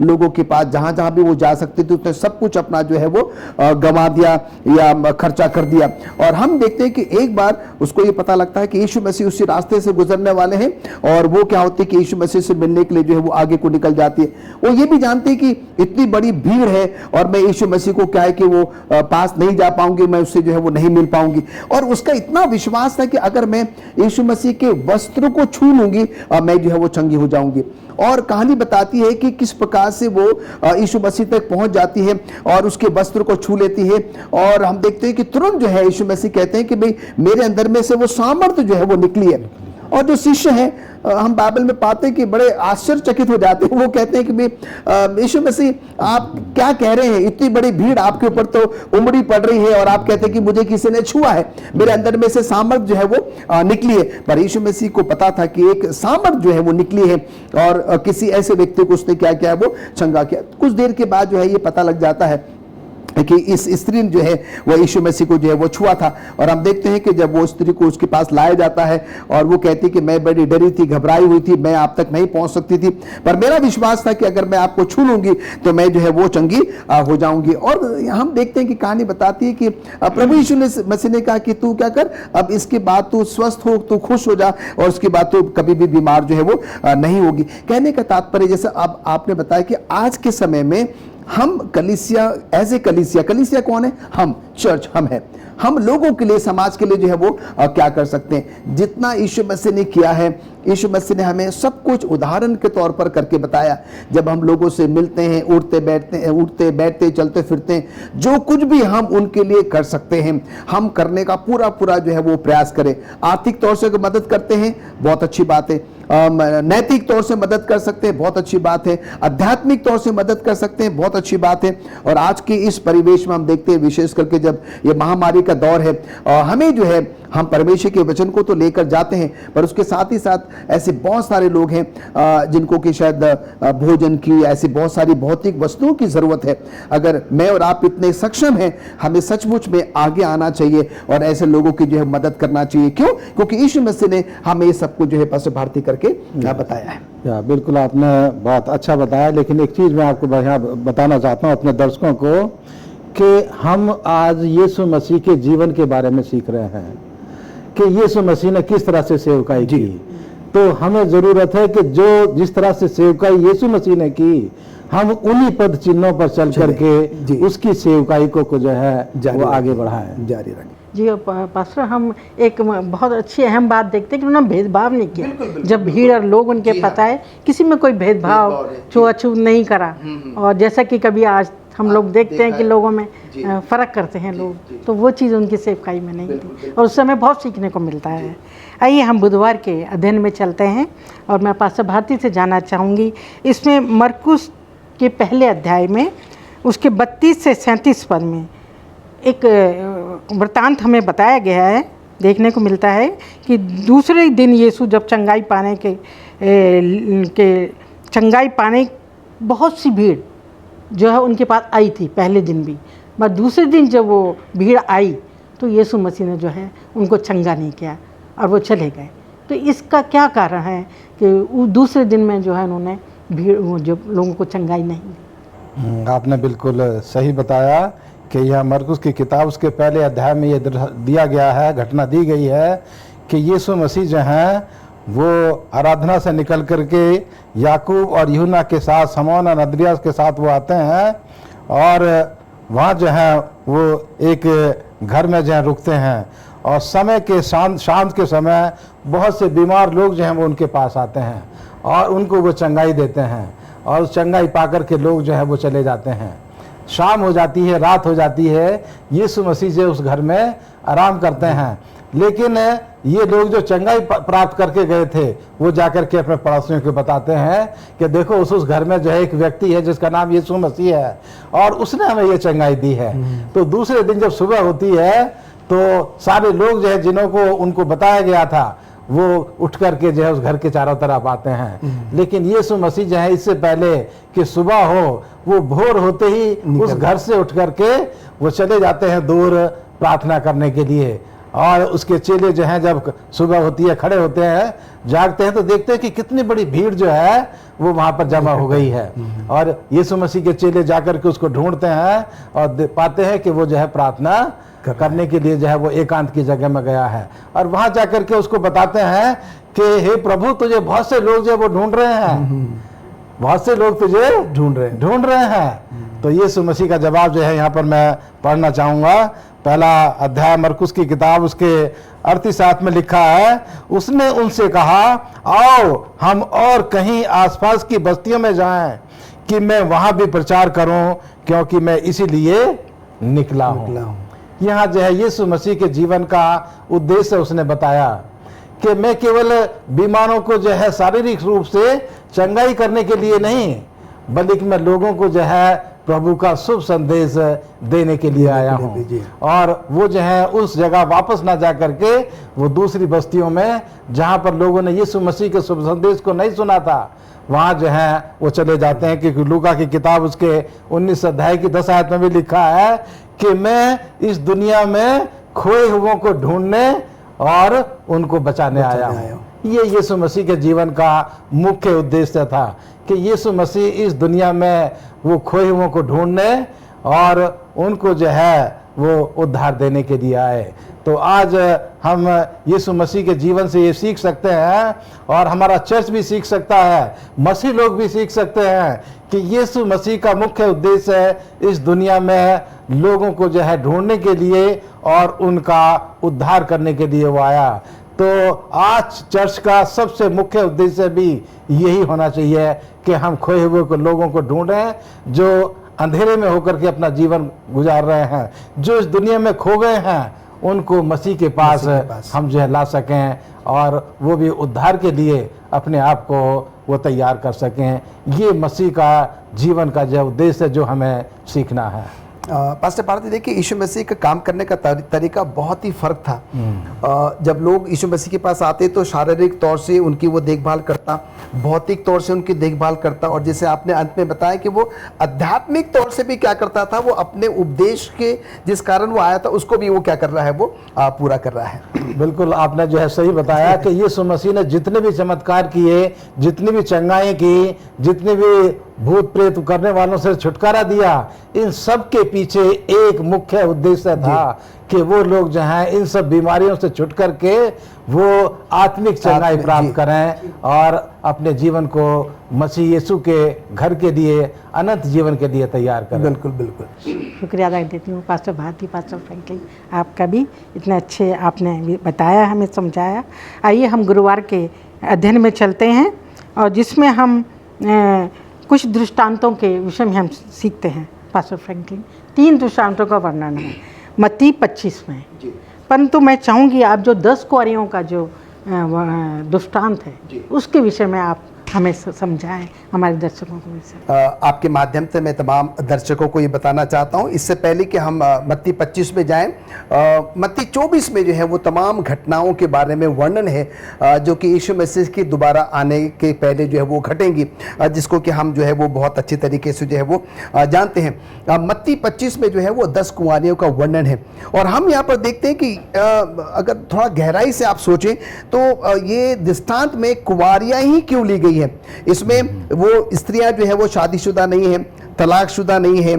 लोगों के पास जहां जहां भी वो जा सकती थी, उसने सब कुछ अपना जो है वो गंवा दिया या खर्चा कर दिया। और हम देखते हैं कि एक बार उसको ये पता लगता है कि यीशु मसीह उसी रास्ते से गुजरने वाले हैं, और वो क्या होती है कि यीशु मसीह से मिलने के लिए जो है वो आगे को निकल जाती है। वो ये भी जानती है कि इतनी बड़ी भीड़ है और मैं यीशु मसीह को क्या है कि वो पास नहीं जा पाऊंगी, मैं से जो है वो नहीं मिल पाऊंगी। और उसका इतना विश्वास था कि अगर मैं यीशु मसीह के वस्त्र को छू लूंगी मैं जो है वो चंगी हो जाऊंगी। और कहानी बताती है कि किस प्रकार से वो यीशु मसीह तक पहुंच जाती है और उसके वस्त्र को छू लेती है, और हम देखते हैं कि तुरंत जो है यीशु मसीह कहते हैं कि भाई मेरे अंदर में से वो सामर्थ्य जो है वो निकली है। और जो शिष्य हैं, हम बाइबल में पाते हैं कि बड़े आश्चर्यचकित हो जाते हैं। वो कहते हैं कि भाई यीशु मसीह आप क्या कह रहे हैं, इतनी बड़ी भीड़ आपके ऊपर तो उमड़ी पड़ रही है और आप कहते हैं कि मुझे किसी ने छुआ है, मेरे अंदर में से सामर्थ जो है वो निकली है। पर यीशु मसीह को पता था कि एक सामर्थ जो है वो निकली है, और किसी ऐसे व्यक्ति को उसने क्या किया, वो चंगा किया। कुछ देर के बाद जो है ये पता लग जाता है कि इस स्त्री ने जो है वो यीशु मसीह को जो है वो छुआ था। और हम देखते हैं कि जब वो स्त्री को उसके पास लाया जाता है और वो कहती कि मैं बड़ी डरी थी, घबराई हुई थी, मैं आप तक नहीं पहुंच सकती थी, पर मेरा विश्वास था कि अगर मैं आपको छू लूंगी तो मैं जो है वो चंगी हो जाऊंगी। और हम देखते हैं कि कहानी बताती है कि प्रभु यीशु मसीह ने कहा कि तू क्या कर, अब इसके बाद तू स्वस्थ हो, तू खुश हो जा, और उसके बाद तू कभी भी बीमार जो है वो नहीं होगी। कहने का तात्पर्य, जैसे अब आपने बताया कि आज के समय में हम कलीसिया, एज ए कलीसिया कौन है, हम चर्च, हम है, हम लोगों के लिए, समाज के लिए जो है वो क्या कर सकते हैं। जितना यीशु मसीह ने किया है, यीशु मसीह ने हमें सब कुछ उदाहरण के तौर पर करके बताया। जब हम लोगों से मिलते हैं, उठते बैठते चलते फिरते, जो कुछ भी हम उनके लिए कर सकते हैं हम करने का पूरा जो है वो प्रयास करें। आर्थिक तौर से मदद करते हैं, बहुत अच्छी बात है। नैतिक तौर से मदद कर सकते हैं, बहुत अच्छी बात है। आध्यात्मिक तौर से मदद कर सकते हैं, बहुत अच्छी बात है। और आज के इस परिवेश में हम देखते हैं, विशेष करके जब ये महामारी का दौर है, हमें जो है, हम परमेश्वर के वचन को तो लेकर जाते हैं, पर उसके साथ ही साथ ऐसे बहुत सारे लोग हैं जिनको कि शायद भोजन की, ऐसी बहुत सारी भौतिक वस्तुओं की जरूरत है। अगर मैं और आप इतने सक्षम हैं, हमें सचमुच में आगे आना चाहिए और ऐसे लोगों की जो है मदद करना चाहिए। क्यों? क्योंकि यीशु मसीह ने हमें ये सब कुछ जो है पास्टर भारती करके बताया है। या बिल्कुल, आपने बहुत अच्छा बताया। लेकिन एक चीज़ मैं आपको बताना चाहता हूँ अपने दर्शकों को, कि हम आज यीशु मसीह के जीवन के बारे में सीख रहे हैं कि यीशु मसीह ने किस तरह से सेवकाई की। तो हमें ज़रूरत है कि जो जिस तरह से सेवकाई यीशु मसीह ने की, हम उन्हीं पद चिन्हों पर चल करके उसकी सेवकाई को जो है वो आगे बढ़ाएं, जारी रखें। जी पास्टर, हम एक बहुत अच्छी अहम बात देखते हैं कि उन्होंने भेदभाव नहीं किया। जब भीड़ और लोग उनके जी हाँ। पता है, किसी में कोई भेदभाव भेदभाव नहीं, छुआछूत नहीं करा। और जैसा कि कभी आज हम लोग देखते हैं देखा कि है। लोगों में जी। फ़र्क करते हैं लोग, जी। तो वो चीज़ उनकी सेवकाई में नहीं बिल्कुल, थी और उस समय बहुत सीखने को मिलता है। आइए हम बुधवार के अध्ययन में चलते हैं और मैं पास्टर भारती से जानना चाहूँगी, इसमें मरकुस के पहले अध्याय में उसके 32 से 37 पद में एक वृतांत हमें बताया गया है, देखने को मिलता है कि दूसरे दिन यीशु जब चंगाई पाने बहुत सी भीड़ जो है उनके पास आई थी पहले दिन भी, मगर दूसरे दिन जब वो भीड़ आई तो यीशु मसीह ने जो है उनको चंगा नहीं किया और वो चले गए। तो इसका क्या कारण है कि वो दूसरे दिन में जो है उन्होंने भीड़ वो जो लोगों को चंगाई नहीं दी? आपने बिल्कुल सही बताया कि यह मरकुस की किताब उसके पहले अध्याय में ये दिया गया है, घटना दी गई है कि यीशु मसीह जो हैं वो आराधना से निकल करके याकूब और यूहन्ना के साथ, शमौन और अंद्रियास के साथ वो आते हैं और वहाँ जो है वो एक घर में जो है रुकते हैं और समय के शाम के समय बहुत से बीमार लोग जो हैं वो उनके पास आते हैं और उनको वो चंगाई देते हैं और चंगाई पाकर के लोग जो है वो चले जाते हैं। शाम हो जाती है, रात हो जाती है, यीशु मसीह से उस घर में आराम करते हैं। लेकिन ये लोग जो चंगाई प्राप्त करके गए थे वो जाकर के अपने पड़ोसियों को बताते हैं कि देखो उस घर में जो है एक व्यक्ति है जिसका नाम यीशु मसीह है और उसने हमें ये चंगाई दी है। तो दूसरे दिन जब सुबह होती है तो सारे लोग जो है जिनको उनको बताया गया था वो उठ करके जो है उस घर के चारों तरफ आते हैं। लेकिन यीशु मसीह जो है इससे पहले कि सुबह हो वो भोर होते ही उस घर से उठ करके वो चले जाते हैं दूर प्रार्थना करने के लिए। और उसके चेले जो हैं जब सुबह होती है खड़े होते हैं, जागते हैं तो देखते हैं कि कितनी बड़ी भीड़ जो है वो वहाँ पर जमा हो गई है। और यीशु मसीह के चेले जाकर के उसको ढूंढते हैं और पाते हैं कि वो जो है प्रार्थना करने के लिए जो है वो एकांत की जगह में गया है और वहां जाकर के उसको बताते हैं कि हे प्रभु, तुझे बहुत से लोग जो है वो ढूंढ रहे हैं, बहुत से लोग तुझे ढूंढ रहे हैं। तो यीशु मसीह का जवाब जो है यहाँ पर मैं पढ़ना चाहूंगा। पहला अध्याय मरकुस की किताब उसके 38 में लिखा है, उसने उनसे कहा, आओ हम और कहीं आसपास की बस्तियों में जाएं कि मैं वहां भी प्रचार करूं, क्योंकि मैं इसीलिए निकला हूं। यहाँ जो है यीशु मसीह के जीवन का उद्देश्य उसने बताया कि मैं केवल बीमारों को जो है शारीरिक रूप से चंगाई करने के लिए नहीं, बल्कि मैं लोगों को जो है प्रभु का शुभ संदेश देने के लिए आया हूँ। और वो जो है उस जगह वापस ना जा करके वो दूसरी बस्तियों में जहाँ पर लोगों ने यीशु मसीह के शुभ संदेश को नहीं सुना था वहाँ जो है वो चले जाते हैं। क्योंकि लूका की किताब उसके 19 अध्याय की 10 आयत में भी लिखा है कि मैं इस दुनिया में खोए हुओं को ढूंढने और उनको बचाने आया हूँ। ये यीशु मसीह के जीवन का मुख्य उद्देश्य था कि यीशु मसीह इस दुनिया में वो खोए हुओं को ढूंढने और उनको जो है वो उद्धार देने के लिए आए। तो आज हम यीशु मसीह के जीवन से ये सीख सकते हैं और हमारा चर्च भी सीख सकता है, मसीह लोग भी सीख सकते हैं कि यीशु मसीह का मुख्य उद्देश्य है इस दुनिया में लोगों को जो है ढूंढने के लिए और उनका उद्धार करने के लिए वो आया। तो आज चर्च का सबसे मुख्य उद्देश्य भी यही होना चाहिए कि हम खोए हुए को लोगों को ढूंढें जो अंधेरे में होकर के अपना जीवन गुजार रहे हैं, जो इस दुनिया में खो गए हैं, उनको मसीह के पास हम जो है ला सकें और वो भी उद्धार के लिए अपने आप को वो तैयार कर सकें। ये मसीह का जीवन का जो उद्देश्य है जो हमें सीखना है। पास्टर भारती, देखिए यीशु मसीह का काम करने का तरीका बहुत ही फर्क था। जब लोग यीशु मसीह के पास आते तो शारीरिक तौर से उनकी वो देखभाल करता, भौतिक तौर से उनकी देखभाल करता और जैसे आपने अंत में बताया कि वो आध्यात्मिक तौर से भी क्या करता था, वो अपने उपदेश के जिस कारण वो आया था उसको भी वो क्या कर रहा है, वो पूरा कर रहा है। बिल्कुल आपने जो है सही बताया कि यीशु मसीह ने जितने भी चमत्कार किए, जितनी भी चंगाई की, जितनी भी भूत प्रेत करने वालों से छुटकारा दिया, इन सब के पीछे एक मुख्य उद्देश्य था कि वो लोग जो हैं इन सब बीमारियों से छुट करके वो आत्मिक चंगाई प्राप्त करें और अपने जीवन को मसीह यीशु के घर के लिए, अनंत जीवन के लिए तैयार करें। बिल्कुल बिल्कुल। शुक्रिया अदा देती हूँ पास्टर भारती, पास्टर फ्रैंकलिन, आपका भी इतने अच्छे आपने बताया, हमें समझाया। आइए हम गुरुवार के अध्ययन में चलते हैं और जिसमें हम कुछ दृष्टांतों के विषय में हम सीखते हैं। पास्टर फ्रैंकलिन, 3 दृष्टांतों का वर्णन है मत्ती 25 में, परंतु मैं चाहूँगी आप जो 10 कुंवारियों का जो दृष्टांत है उसके विषय में आप हमें समझाएं, हमारे दर्शकों को भी। आपके माध्यम से मैं तमाम दर्शकों को ये बताना चाहता हूँ, इससे पहले कि हम मत्ती 25 में जाएं, मत्ती 24 में जो है वो तमाम घटनाओं के बारे में वर्णन है जो कि यीशु मसीह की दोबारा आने के पहले जो है वो घटेंगी, जिसको कि हम जो है वो बहुत अच्छी तरीके से जो है वो जानते हैं। मत्ती 25 में जो है वो 10 कुंवारियों का वर्णन है और हम यहाँ पर देखते हैं कि अगर थोड़ा गहराई से आप सोचें तो ये दृष्टांत में कुंवारियाँ ही क्यों ली गई है। इसमें वो स्त्रियां जो है वो शादीशुदा नहीं है, तलाकशुदा नहीं है,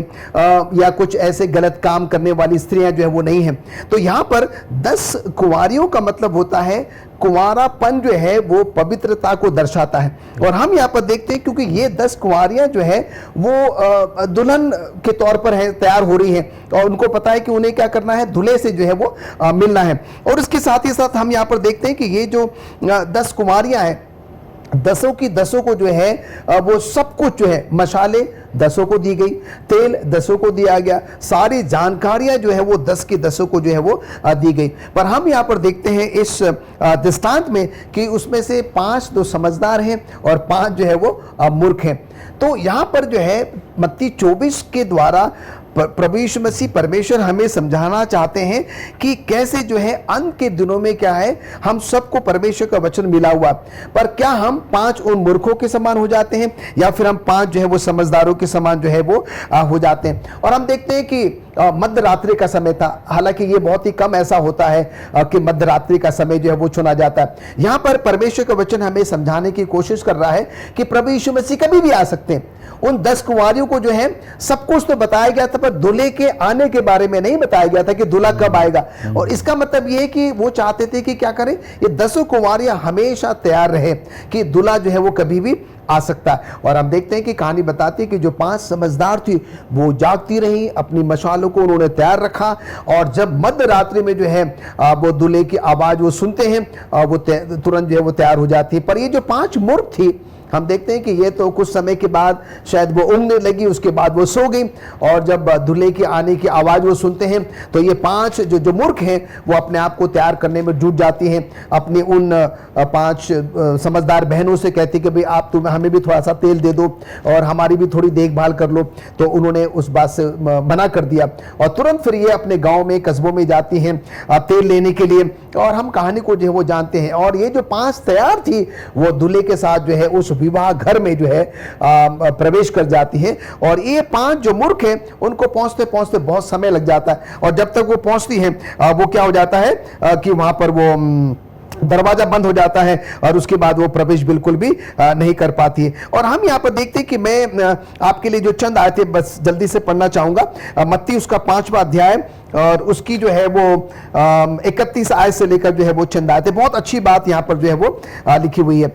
या कुछ ऐसे गलत काम करने वाली स्त्रियां जो है वो नहीं है। तो यहाँ पर 10 कुंवारियों का मतलब होता है कुंवारापन जो है वो पवित्रता को दर्शाता है। और हम यहाँ पर देखते हैं क्योंकि ये 10 कुंवारियां जो है वो दुल्हन के तौर पर है, तैयार हो रही हैं और उनको पता है कि उन्हें क्या करना है, दूल्हे से जो है वो मिलना है। और इसके साथ ही साथ हम यहाँ पर देखते हैं कि ये जो 10 कुंवारियां हैं, 10 की 10 को जो है वो सब कुछ जो है, मशाले 10 को दी गई, तेल 10 को दिया गया, सारी जानकारियां जो है वो 10 की 10 को जो है वो दी गई। पर हम यहाँ पर देखते हैं इस दृष्टांत में कि उसमें से 5 तो समझदार हैं और 5 जो है वो मूर्ख हैं। तो यहाँ पर जो है मत्ती 24 के द्वारा प्रभु यीशु मसीह परमेश्वर हमें समझाना चाहते हैं कि कैसे जो है अंत के दिनों में क्या है, हम सबको परमेश्वर का वचन मिला हुआ, पर क्या हम 5 उन मूर्खों के समान हो जाते हैं या फिर हम 5 जो है वो समझदारों के समान जो है वो हो जाते हैं। और हम देखते हैं कि मध्य रात्रि का समय था, हालांकि ये बहुत ही कम ऐसा होता है कि मध्य रात्रि का समय जो है वो चुना जाता है। यहाँ पर परमेश्वर का वचन हमें समझाने की कोशिश कर रहा है कि प्रभु यीशु मसीह कभी भी आ सकते हैं। उन 10 कुंवारियों को जो है सब कुछ तो बताया गया था, पर दूल्हे के आने के बारे में नहीं बताया गया था कि दूल्हा कब आएगा। और इसका मतलब ये है कि वो चाहते थे कि क्या करें, ये 10 कुंवारियां हमेशा तैयार रहे कि दूल्हा जो है वो कभी भी आ सकता है। और हम देखते हैं कि कहानी बताती है कि जो 5 समझदार थी वो जागती रही, अपनी मशालों को उन्होंने तैयार रखा, और जब मध्य रात्रि में जो है वो दूल्हे की आवाज वो सुनते हैं, वो तुरंत जो है वो तैयार हो जाती है। पर ये जो 5 मूर्ख थी, हम देखते हैं कि ये तो कुछ समय के बाद शायद वो ऊँघने लगी, उसके बाद वो सो गई, और जब दूल्हे के आने की आवाज़ वो सुनते हैं तो ये 5 जो मूर्ख हैं वो अपने आप को तैयार करने में जुट जाती हैं। अपनी उन 5 समझदार बहनों से कहती कि भाई आप हमें भी थोड़ा सा तेल दे दो और हमारी भी थोड़ी देखभाल कर लो। तो उन्होंने उस बात से मना कर दिया और तुरंत फिर ये अपने गाँव में, कस्बों में जाती हैं तेल लेने के लिए, और हम कहानी को जो है वो जानते हैं। और ये जो 5 तैयार थी वो दूल्हे के साथ जो है उस विवाह घर में जो है प्रवेश कर जाती हैं, और ये 5 जो मूर्ख हैं उनको पहुंचते पहुंचते बहुत समय लग जाता है। और जब तक वो पहुंचती हैं वो क्या हो जाता है कि वहां पर वो दरवाजा बंद हो जाता है और उसके बाद वो प्रवेश बिल्कुल भी नहीं कर पाती है। और हम यहाँ पर देखते हैं कि मैं आपके लिए जो चंद आयतें बस जल्दी से पढ़ना चाहूंगा। मत्ती उसका 5वां अध्याय और उसकी जो है वो 31 आयत से लेकर जो है वो चंद आयतें, बहुत अच्छी बात यहाँ पर जो है वो लिखी हुई है।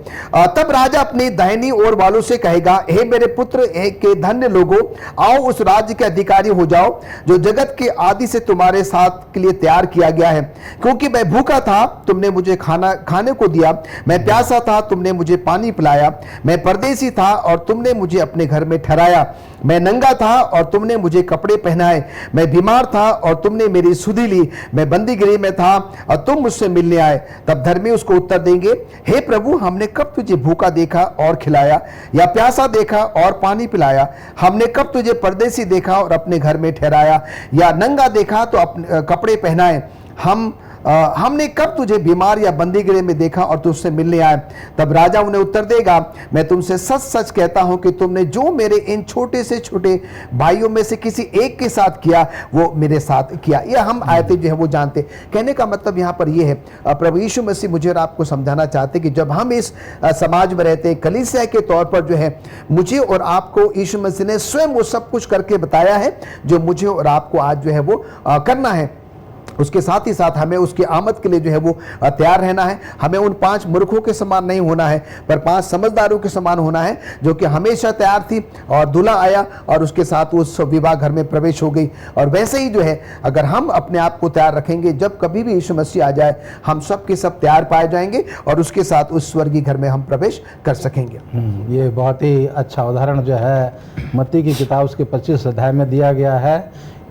तब राजा अपनी दाहिनी ओर वालों से कहेगा, हे मेरे पुत्र के धन्य लोगों, आओ उस राज्य के अधिकारी हो जाओ जो जगत के आदि से तुम्हारे साथ के लिए तैयार किया गया है। क्योंकि मैं भूखा था, तुमने मुझे खाने को दिया, मैं प्यासा था, तुमने मुझे पानी पिलाया, मैं परदेसी था और तुमने मुझे अपने घर में ठहराया, मैं नंगा था और तुमने मुझे कपड़े पहनाए, मैं बीमार था और तुमने मेरी सुधि ली, मैं बंदीगृह में था और तुम मुझसे मिलने आए। तब धर्मी उसको उत्तर देंगे, हे प्रभु, हमने कब तुझे भूखा देखा और खिलाया, या प्यासा देखा और पानी पिलाया? हमने कब तुझे परदेसी देखा और अपने घर में ठहराया, या नंगा देखा तो अपने कपड़े पहनाए? हम हमने कब तुझे बीमार या बंदीगृह में देखा और तुझसे मिलने आए? तब राजा उन्हें उत्तर देगा, मैं तुमसे सच सच कहता हूं कि तुमने जो मेरे इन छोटे से छोटे भाइयों में से किसी एक के साथ किया वो मेरे साथ किया। ये हम आयतें जो है वो जानते। कहने का मतलब यहाँ पर ये है, प्रभु यीशु मसीह मुझे और आपको समझाना चाहते कि जब हम इस समाज में रहते हैं, कलीसिया के तौर पर जो है, मुझे और आपको यीशु मसीह ने स्वयं वो सब कुछ करके बताया है जो मुझे और आपको आज जो है वो करना है। उसके साथ ही साथ हमें उसकी आमद के लिए जो है वो तैयार रहना है। हमें उन 5 मूर्खों के समान नहीं होना है, पर 5 समझदारों के समान होना है, जो कि हमेशा तैयार थी और दूल्हा आया और उसके साथ उस विवाह घर में प्रवेश हो गई। और वैसे ही जो है, अगर हम अपने आप को तैयार रखेंगे, जब कभी भी यीशु मसीह आ जाए, हम सब के सब तैयार पाए जाएंगे और उसके साथ उस स्वर्गीय घर में हम प्रवेश कर सकेंगे। ये बहुत ही अच्छा उदाहरण जो है मत्ती की किताब उसके 25 अध्याय में दिया गया है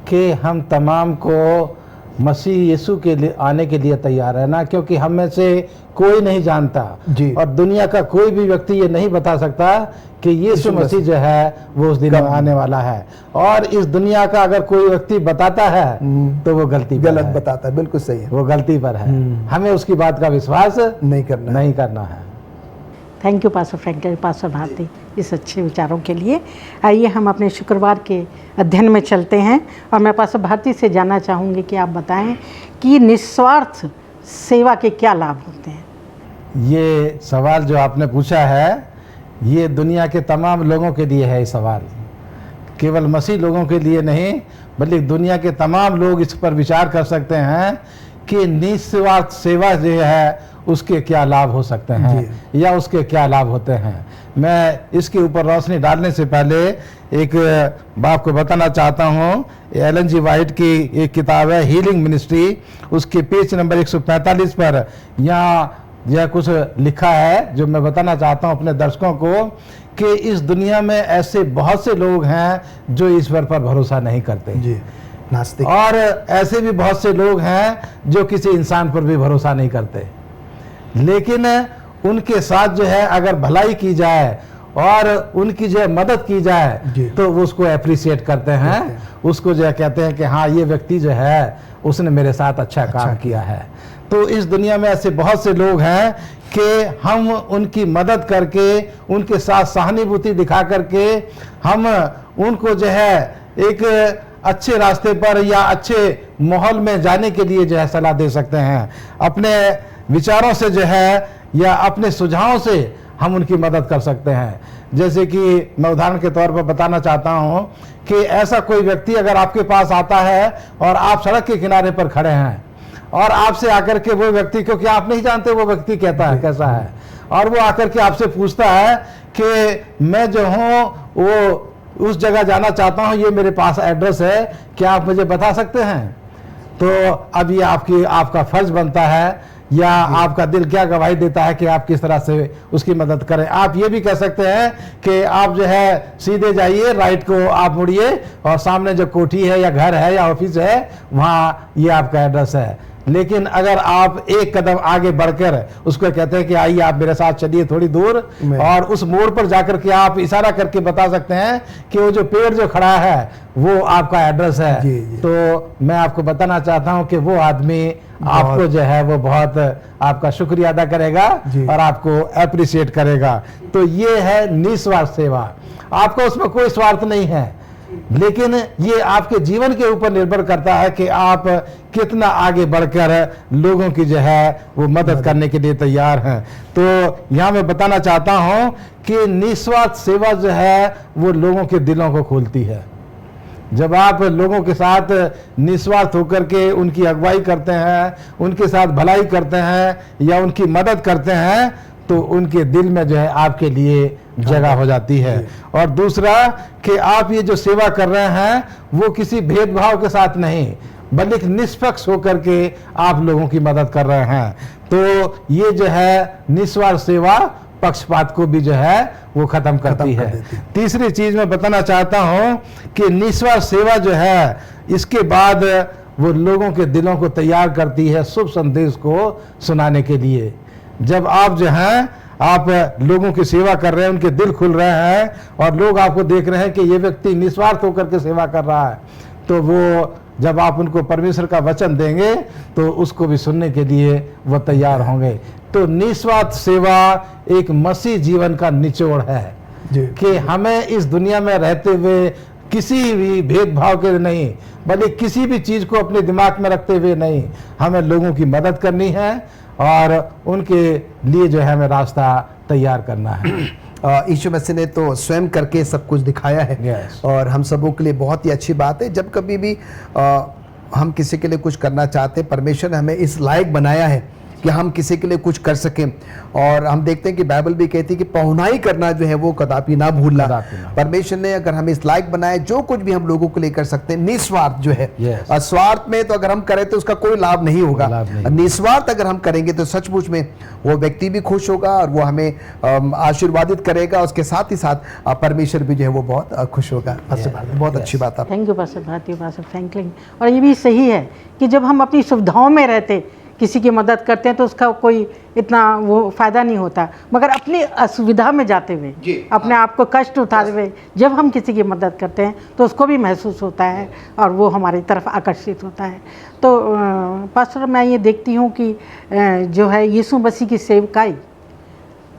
कि हम तमाम को मसीह यीशु के लिए आने के लिए तैयार है ना, क्योंकि हम में से कोई नहीं जानता जी। और दुनिया का कोई भी व्यक्ति ये नहीं बता सकता कि यीशु मसीह जो है वो उस दिन में आने वाला है। और इस दुनिया का अगर कोई व्यक्ति बताता है तो वो गलत बताता है। बिल्कुल सही है, वो गलती पर है। हमें उसकी बात का विश्वास नहीं करना है। Thank you pastor Franklin, pastor Bharti, इस अच्छे विचारों के लिए। आइए हम अपने शुक्रवार के अध्ययन में चलते हैं और मैं पास्टर भारती से जानना चाहूँगी कि आप बताएं कि निस्वार्थ सेवा के क्या लाभ होते हैं। ये सवाल जो आपने पूछा है, ये दुनिया के तमाम लोगों के लिए है। ये सवाल केवल मसीह लोगों के लिए नहीं, बल्कि दुनिया के तमाम लोग इस पर विचार कर सकते हैं कि निस्वार्थ सेवा जो है उसके क्या लाभ हो सकते हैं या उसके क्या लाभ होते हैं। मैं इसके ऊपर रोशनी डालने से पहले एक बात को बताना चाहता हूँ। एलन जी वाइट की एक किताब है हीलिंग मिनिस्ट्री, उसके पेज नंबर 145 पर यहाँ यह कुछ लिखा है जो मैं बताना चाहता हूँ अपने दर्शकों को, कि इस दुनिया में ऐसे बहुत से लोग हैं जो ईश्वर पर भरोसा नहीं करते जी, नास्तिक, और ऐसे भी बहुत से लोग हैं जो किसी इंसान पर भी भरोसा नहीं करते। लेकिन उनके साथ जो है अगर भलाई की जाए और उनकी जो है मदद की जाए तो वो उसको अप्रिशिएट करते हैं, उसको जो है कहते हैं कि हाँ ये व्यक्ति जो है उसने मेरे साथ अच्छा काम किया है। तो इस दुनिया में ऐसे बहुत से लोग हैं कि हम उनकी मदद करके, उनके साथ सहानुभूति दिखा करके हम उनको जो है एक अच्छे रास्ते पर या अच्छे माहौल में जाने के लिए जो है सलाह दे सकते हैं। अपने विचारों से जो है या अपने सुझावों से हम उनकी मदद कर सकते हैं। जैसे कि मैं उदाहरण के तौर पर बताना चाहता हूं कि ऐसा कोई व्यक्ति अगर आपके पास आता है और आप सड़क के किनारे पर खड़े हैं और आपसे आकर के वो व्यक्ति, क्योंकि आप नहीं जानते वो व्यक्ति कहता है कैसा है, और वो आकर के आपसे पूछता है कि मैं जो हूँ वो उस जगह जाना चाहता हूँ, ये मेरे पास एड्रेस है, क्या आप मुझे बता सकते हैं? तो अब ये आपका फर्ज बनता है या आपका दिल क्या गवाही देता है कि आप किस तरह से उसकी मदद करें। आप ये भी कह सकते हैं कि आप जो है सीधे जाइए, राइट को आप मुड़िए और सामने जो कोठी है या घर है या ऑफिस है वहाँ ये आपका एड्रेस है। लेकिन अगर आप एक कदम आगे बढ़कर उसको कहते हैं कि आइए आप मेरे साथ चलिए थोड़ी दूर, और उस मोड़ पर जाकर के आप इशारा करके बता सकते हैं कि वो जो पेड़ जो खड़ा है वो आपका एड्रेस है, तो मैं आपको बताना चाहता हूं कि वो आदमी आपको जो है वो बहुत आपका शुक्रिया अदा करेगा और आपको अप्रिशिएट करेगा। तो ये है निस्वार्थ सेवा। आपका उसमें कोई स्वार्थ नहीं है, लेकिन ये आपके जीवन के ऊपर निर्भर करता है कि आप कितना आगे बढ़कर लोगों की जो है वो मदद करने के लिए तैयार हैं। तो यहाँ मैं बताना चाहता हूँ कि निस्वार्थ सेवा जो है वो लोगों के दिलों को खोलती है। जब आप लोगों के साथ निस्वार्थ होकर के उनकी अगुवाई करते हैं, उनके साथ भलाई करते हैं या उनकी मदद करते हैं, तो उनके दिल में जो है आपके लिए जगह हो जाती है। और दूसरा कि आप ये जो सेवा कर रहे हैं वो किसी भेदभाव के साथ नहीं, बल्कि निष्पक्ष होकर के आप लोगों की मदद कर रहे हैं। तो ये जो है निस्वार्थ सेवा पक्षपात को भी जो है वो खत्म करती है। तीसरी चीज मैं बताना चाहता हूं कि निस्वार्थ सेवा जो है इसके बाद वो लोगों के दिलों को तैयार करती है शुभ संदेश को सुनाने के लिए। जब आप जो हैं आप लोगों की सेवा कर रहे हैं, उनके दिल खुल रहे हैं और लोग आपको देख रहे हैं कि ये व्यक्ति निस्वार्थ होकर के सेवा कर रहा है, तो वो जब आप उनको परमेश्वर का वचन देंगे तो उसको भी सुनने के लिए वो तैयार होंगे। तो निस्वार्थ सेवा एक मसीह जीवन का निचोड़ है कि हमें इस दुनिया में रहते हुए किसी भी भेदभाव के नहीं, बल्कि किसी भी चीज़ को अपने दिमाग में रखते हुए नहीं, हमें लोगों की मदद करनी है और उनके लिए जो है हमें रास्ता तैयार करना है। यीशु मसीह ने तो स्वयं करके सब कुछ दिखाया है। Yes. और हम सबों के लिए बहुत ही अच्छी बात है। जब कभी भी हम किसी के लिए कुछ करना चाहते हैं, परमेश्वर ने हमें इस लायक बनाया है कि हम किसी के लिए कुछ कर सकें। और हम देखते हैं कि बाइबल भी कहती है कि पहुनाई करना जो है वो कदापि ना भूलना। परमेश्वर ने अगर हमें इस लायक बनाया, जो कुछ भी हम लोगों के लिए कर सकते हैं निस्वार्थ जो है। Yes. स्वार्थ में तो अगर हम करें तो उसका कोई लाभ नहीं होगा। निस्वार्थ अगर हम करेंगे तो सचमुच में वो व्यक्ति भी खुश होगा और वो हमें आशीर्वादित करेगा। उसके साथ ही साथ परमेश्वर भी जो है वो बहुत खुश होगा। बहुत अच्छी बात है। Thank you pastor Bharti, pastor Franklin. और ये भी सही है कि जब हम अपनी सुविधाओं में रहते किसी की मदद करते हैं तो उसका कोई इतना वो फ़ायदा नहीं होता, मगर अपनी असुविधा में जाते हुए, अपने आप को कष्ट उठाते हुए जब हम किसी की मदद करते हैं तो उसको भी महसूस होता है और वो हमारी तरफ आकर्षित होता है। तो पास्टर, मैं ये देखती हूँ कि जो है यीशु मसीह की सेवकाई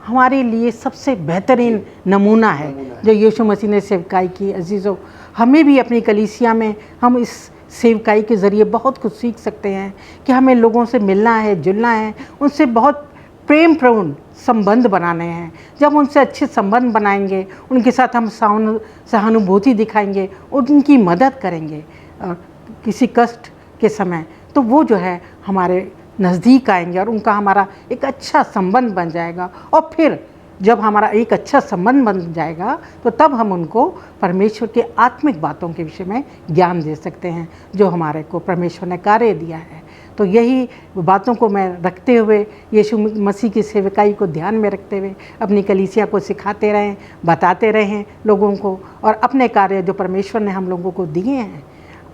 हमारे लिए सबसे बेहतरीन नमूना है जो यीशु मसीह ने सेवकाई की। अजीज़ों, हमें भी अपनी कलीसिया में हम इस सेवकाई के ज़रिए बहुत कुछ सीख सकते हैं कि हमें लोगों से मिलना है, जुलना है, उनसे बहुत प्रेमपूर्ण संबंध बनाने हैं। जब उनसे अच्छे संबंध बनाएंगे, उनके साथ हम सहानुभूति दिखाएंगे, उनकी मदद करेंगे किसी कष्ट के समय, तो वो जो है हमारे नज़दीक आएंगे और उनका हमारा एक अच्छा संबंध बन जाएगा। और फिर जब हमारा एक अच्छा संबंध बन जाएगा तो तब हम उनको परमेश्वर के आत्मिक बातों के विषय में ज्ञान दे सकते हैं जो हमारे को परमेश्वर ने कार्य दिया है। तो यही बातों को मैं रखते हुए, यीशु मसीह की सेवकाई को ध्यान में रखते हुए अपनी कलीसिया को सिखाते रहें, बताते रहें लोगों को, और अपने कार्य जो परमेश्वर ने हम लोगों को दिए हैं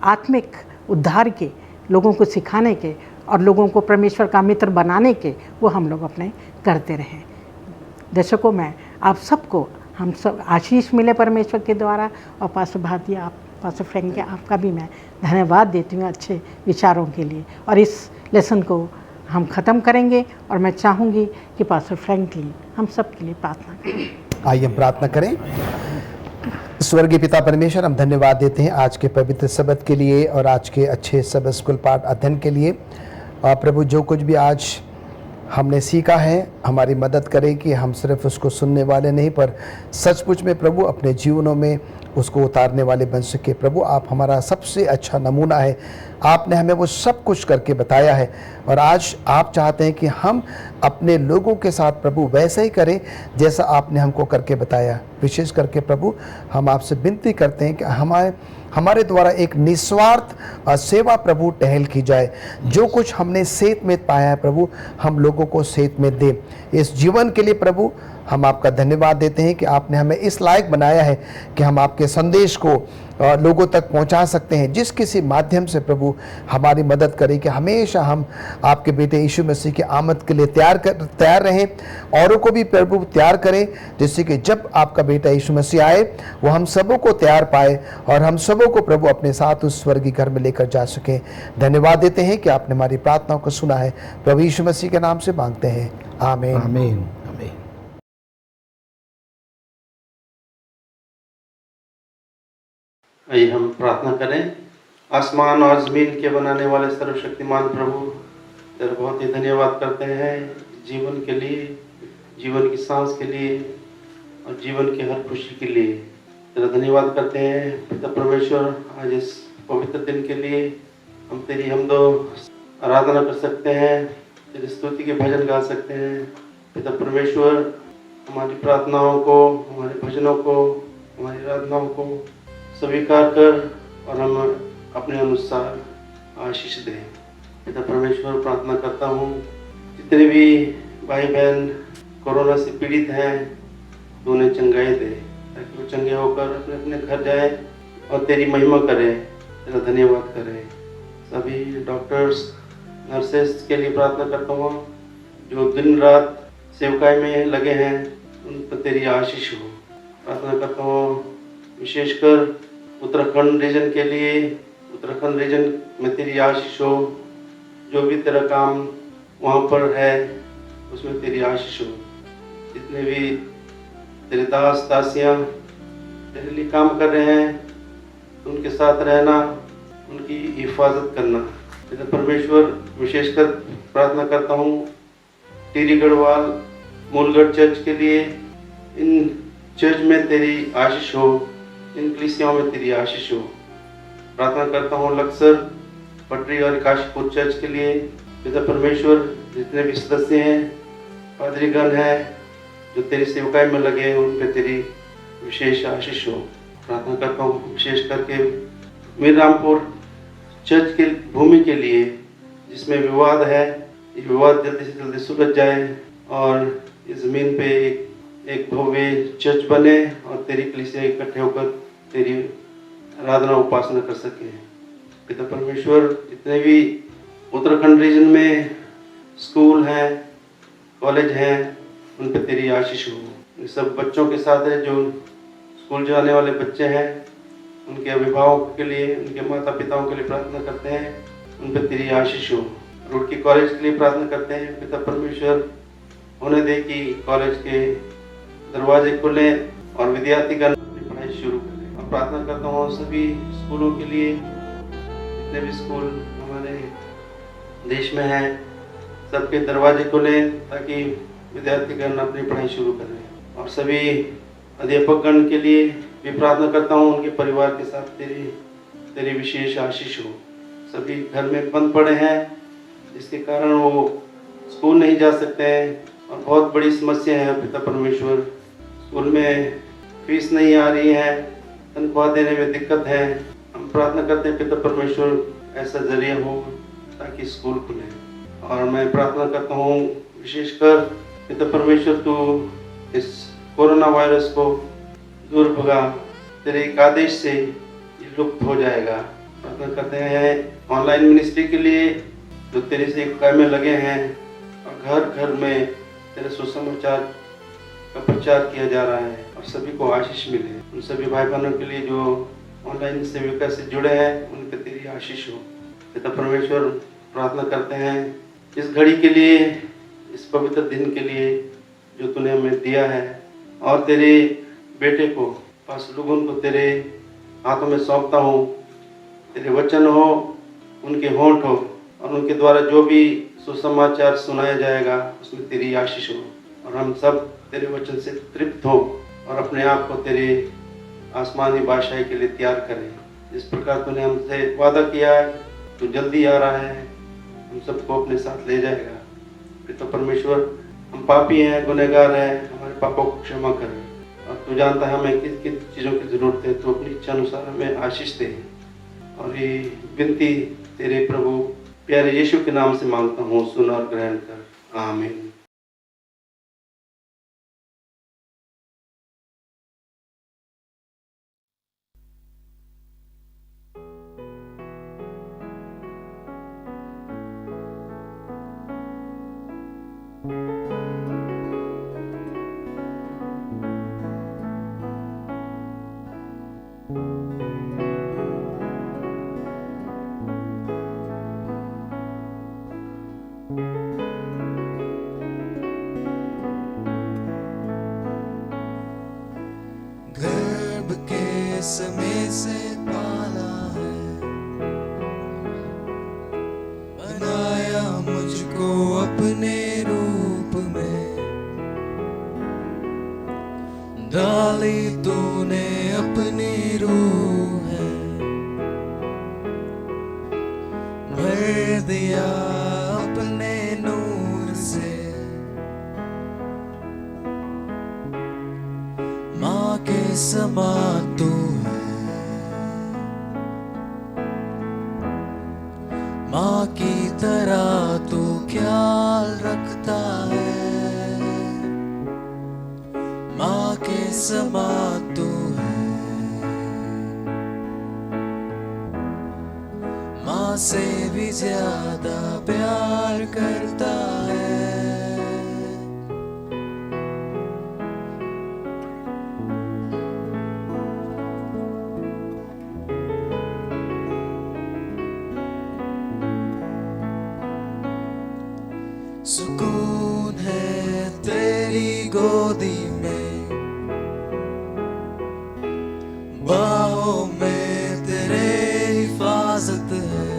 आत्मिक उद्धार के, लोगों को सिखाने के और लोगों को परमेश्वर का मित्र बनाने के, वो हम लोग अपने करते रहें। दर्शकों, मैं आप सबको, हम सब आशीष मिले परमेश्वर के द्वारा। और पास्टर भारती, आप पास्टर फ्रैंक, आपका भी मैं धन्यवाद देती हूँ अच्छे विचारों के लिए। और इस लेसन को हम ख़त्म करेंगे और मैं चाहूँगी कि पास्टर फ्रैंकलिन हम सब के लिए प्रार्थना करें। आइए हम प्रार्थना करें। स्वर्गीय पिता परमेश्वर, हम धन्यवाद देते हैं आज के पवित्र शब्द के लिए और आज के अच्छे सबद स्कूल पाठ अध्ययन के लिए। प्रभु, जो कुछ भी आज हमने सीखा है, हमारी मदद करें कि हम सिर्फ उसको सुनने वाले नहीं पर सचमुच में प्रभु अपने जीवनों में उसको उतारने वाले बन सके। प्रभु, आप हमारा सबसे अच्छा नमूना है। आपने हमें वो सब कुछ करके बताया है और आज आप चाहते हैं कि हम अपने लोगों के साथ प्रभु वैसे ही करें जैसा आपने हमको करके बताया। विशेष करके प्रभु, हम आपसे विनती करते हैं कि हमारे द्वारा एक निस्वार्थ सेवा प्रभु टहल की जाए। जो कुछ हमने सेहत में पाया है प्रभु, हम लोगों को सेहत में दे। इस जीवन के लिए प्रभु हम आपका धन्यवाद देते हैं कि आपने हमें इस लायक बनाया है कि हम आपके संदेश को लोगों तक पहुंचा सकते हैं। जिस किसी माध्यम से प्रभु हमारी मदद करें कि हमेशा हम आपके बेटे यीशु मसीह की आमद के लिए तैयार रहें, औरों को भी प्रभु तैयार करें, जिससे कि जब आपका बेटा यीशु मसीह आए वो हम सबों को तैयार पाए और हम सबों को प्रभु अपने साथ उस स्वर्गीय घर में लेकर जा सकें। धन्यवाद देते हैं कि आपने हमारी प्रार्थनाओं को सुना है। प्रभु यीशु मसीह के नाम से मांगते हैं, आमीन। आमीन। आइए हम प्रार्थना करें। आसमान और ज़मीन के बनाने वाले सर्वशक्तिमान प्रभु, तेरा बहुत ही धन्यवाद करते हैं जीवन के लिए, जीवन की सांस के लिए और जीवन की हर खुशी के लिए। तेरा धन्यवाद करते हैं पिता परमेश्वर, आज इस पवित्र दिन के लिए हम तेरी हमदो आराधना कर सकते हैं, तेरी स्तुति के भजन गा सकते हैं। पिता परमेश्वर, हमारी प्रार्थनाओं को, हमारे भजनों को, हमारी आराधनाओं को स्वीकार कर और हम अपने अनुसार आशीष दें। पिता परमेश्वर, प्रार्थना करता हूँ जितने भी भाई बहन कोरोना से पीड़ित हैं, तो उन्हें चंगाई दे ताकि वो चंगे होकर अपने अपने घर जाए और तेरी महिमा करें, तेरा धन्यवाद करें। सभी डॉक्टर्स, नर्सेस के लिए प्रार्थना करता हूँ जो दिन रात सेवकाई में लगे हैं, उन पर तेरी आशीष हो। प्रार्थना करता हूँ विशेषकर उत्तराखंड रीजन के लिए, उत्तराखंड रीजन में तेरी आशीष हो। जो भी तेरा काम वहाँ पर है उसमें तेरी आशीष हो। जितने भी तेरे दास दासियाँ तेरे लिए काम कर रहे हैं उनके साथ रहना, उनकी हिफाजत करना। पिता परमेश्वर, विशेषकर प्रार्थना करता हूँ टीरी गढ़वाल मूलगढ़ चर्च के लिए। इन चर्च में तेरी आशीष हो, इन कलीसियाओं में तेरी आशीष हो। प्रार्थना करता हूँ लक्सर पटरी और काशीपुर चर्च के लिए। पिता परमेश्वर, जितने भी सदस्य हैं, पादरीगण हैं जो तेरी सेवकाई में लगे हैं, उन पे तेरी विशेष आशीष हो। प्रार्थना करता हूँ विशेष करके मीररामपुर चर्च की भूमि के लिए, जिसमें विवाद है, ये विवाद जल्दी से जल्दी सुलझ जाए और इस ज़मीन पे एक भव्य चर्च बने और तेरी कलीसिया इकट्ठे होकर तेरी आराधना उपासना कर सके। पिता परमेश्वर, जितने भी उत्तराखंड रीजन में स्कूल हैं, कॉलेज हैं, उन पे तेरी आशीष हो। ये सब बच्चों के साथ है जो स्कूल जाने वाले बच्चे हैं, उनके अभिभावकों के लिए, उनके माता पिताओं के लिए प्रार्थना करते हैं, उन पे तेरी आशीष हो। रुड़की कॉलेज के लिए प्रार्थना करते हैं पिता परमेश्वर, होने दे कि कॉलेज के दरवाजे खुलें और विद्यार्थीगण अपनी पढ़ाई शुरू करें। और प्रार्थना करता हूँ सभी स्कूलों के लिए, जितने भी स्कूल हमारे देश में हैं, सबके दरवाजे खुलें ताकि विद्यार्थीगण अपनी पढ़ाई शुरू करें। और सभी अध्यापकगण के लिए भी प्रार्थना करता हूँ, उनके परिवार के साथ तेरी विशेष आशीष हो। सभी घर में बंद पड़े हैं, जिसके कारण वो स्कूल नहीं जा सकते हैं और बहुत बड़ी समस्या है पिता परमेश्वर। स्कूल में फीस नहीं आ रही है, तनख्वाह देने में दिक्कत है। हम प्रार्थना करते हैं पिता परमेश्वर, ऐसा जरिया हो ताकि स्कूल खुले। और मैं प्रार्थना करता हूँ विशेषकर पिता परमेश्वर, तू इस कोरोना वायरस को दूर भगा, तेरे एक आदेश से ये लुप्त हो जाएगा। प्रार्थना करते हैं ऑनलाइन मिनिस्ट्री के लिए जो तेरे से एक काम में लगे हैं और घर घर में तेरे सुसमाचार का प्रचार किया जा रहा है और सभी को आशीष मिले। उन सभी भाई बहनों के लिए जो ऑनलाइन सेविका से जुड़े हैं, उन पे तेरी आशीष हो। पिता परमेश्वर, प्रार्थना करते हैं इस घड़ी के लिए, इस पवित्र दिन के लिए जो तूने हमें दिया है, और तेरे बेटे को पास लोगों को तेरे हाथों में सौंपता हूँ। तेरे वचन हो, उनके होंठ हो और उनके द्वारा जो भी सुसमाचार सुनाया जाएगा उसमें तेरी आशीष हो और हम सब तेरे वचन से तृप्त हो और अपने आप को तेरे आसमानी बादशाही के लिए तैयार करें। जिस प्रकार तूने हमसे वादा किया है, तू जल्दी आ रहा है, हम सबको अपने साथ ले जाएगा। पिता परमेश्वर, हम पापी हैं, गुनहगार हैं, हमारे पापों को क्षमा करें और तू जानता है हमें किस किस चीज़ों की ज़रूरत है। तो अपनी इच्छा अनुसार हमें आशीष दे। और ये विनती तेरे प्रभु प्यारे यीशु के नाम से मांगता हूँ, सुन और ग्रहण कर। आमीन। गर्भ के समय से पाला है, बनाया मुझको अपने रूप में, डाली तूने अपनी रूह है, भर दिया अपने नूर से, माँ के समा तू है, माँ की तरह तू ख्याल रखता है, माँ के समा तू है, माँ से भी ज्यादा प्यार करता है। गोदी में, बाहों में तेरे हिफाजत है,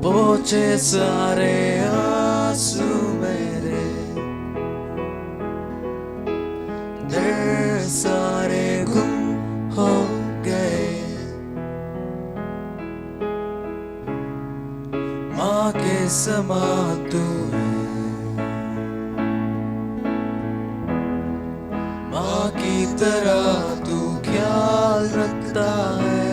पोछे सारे आंसू मेरे, दिल सारे गुम हो गए। माँ के समान तू है, माँ की तरह तू ख्याल रखता है,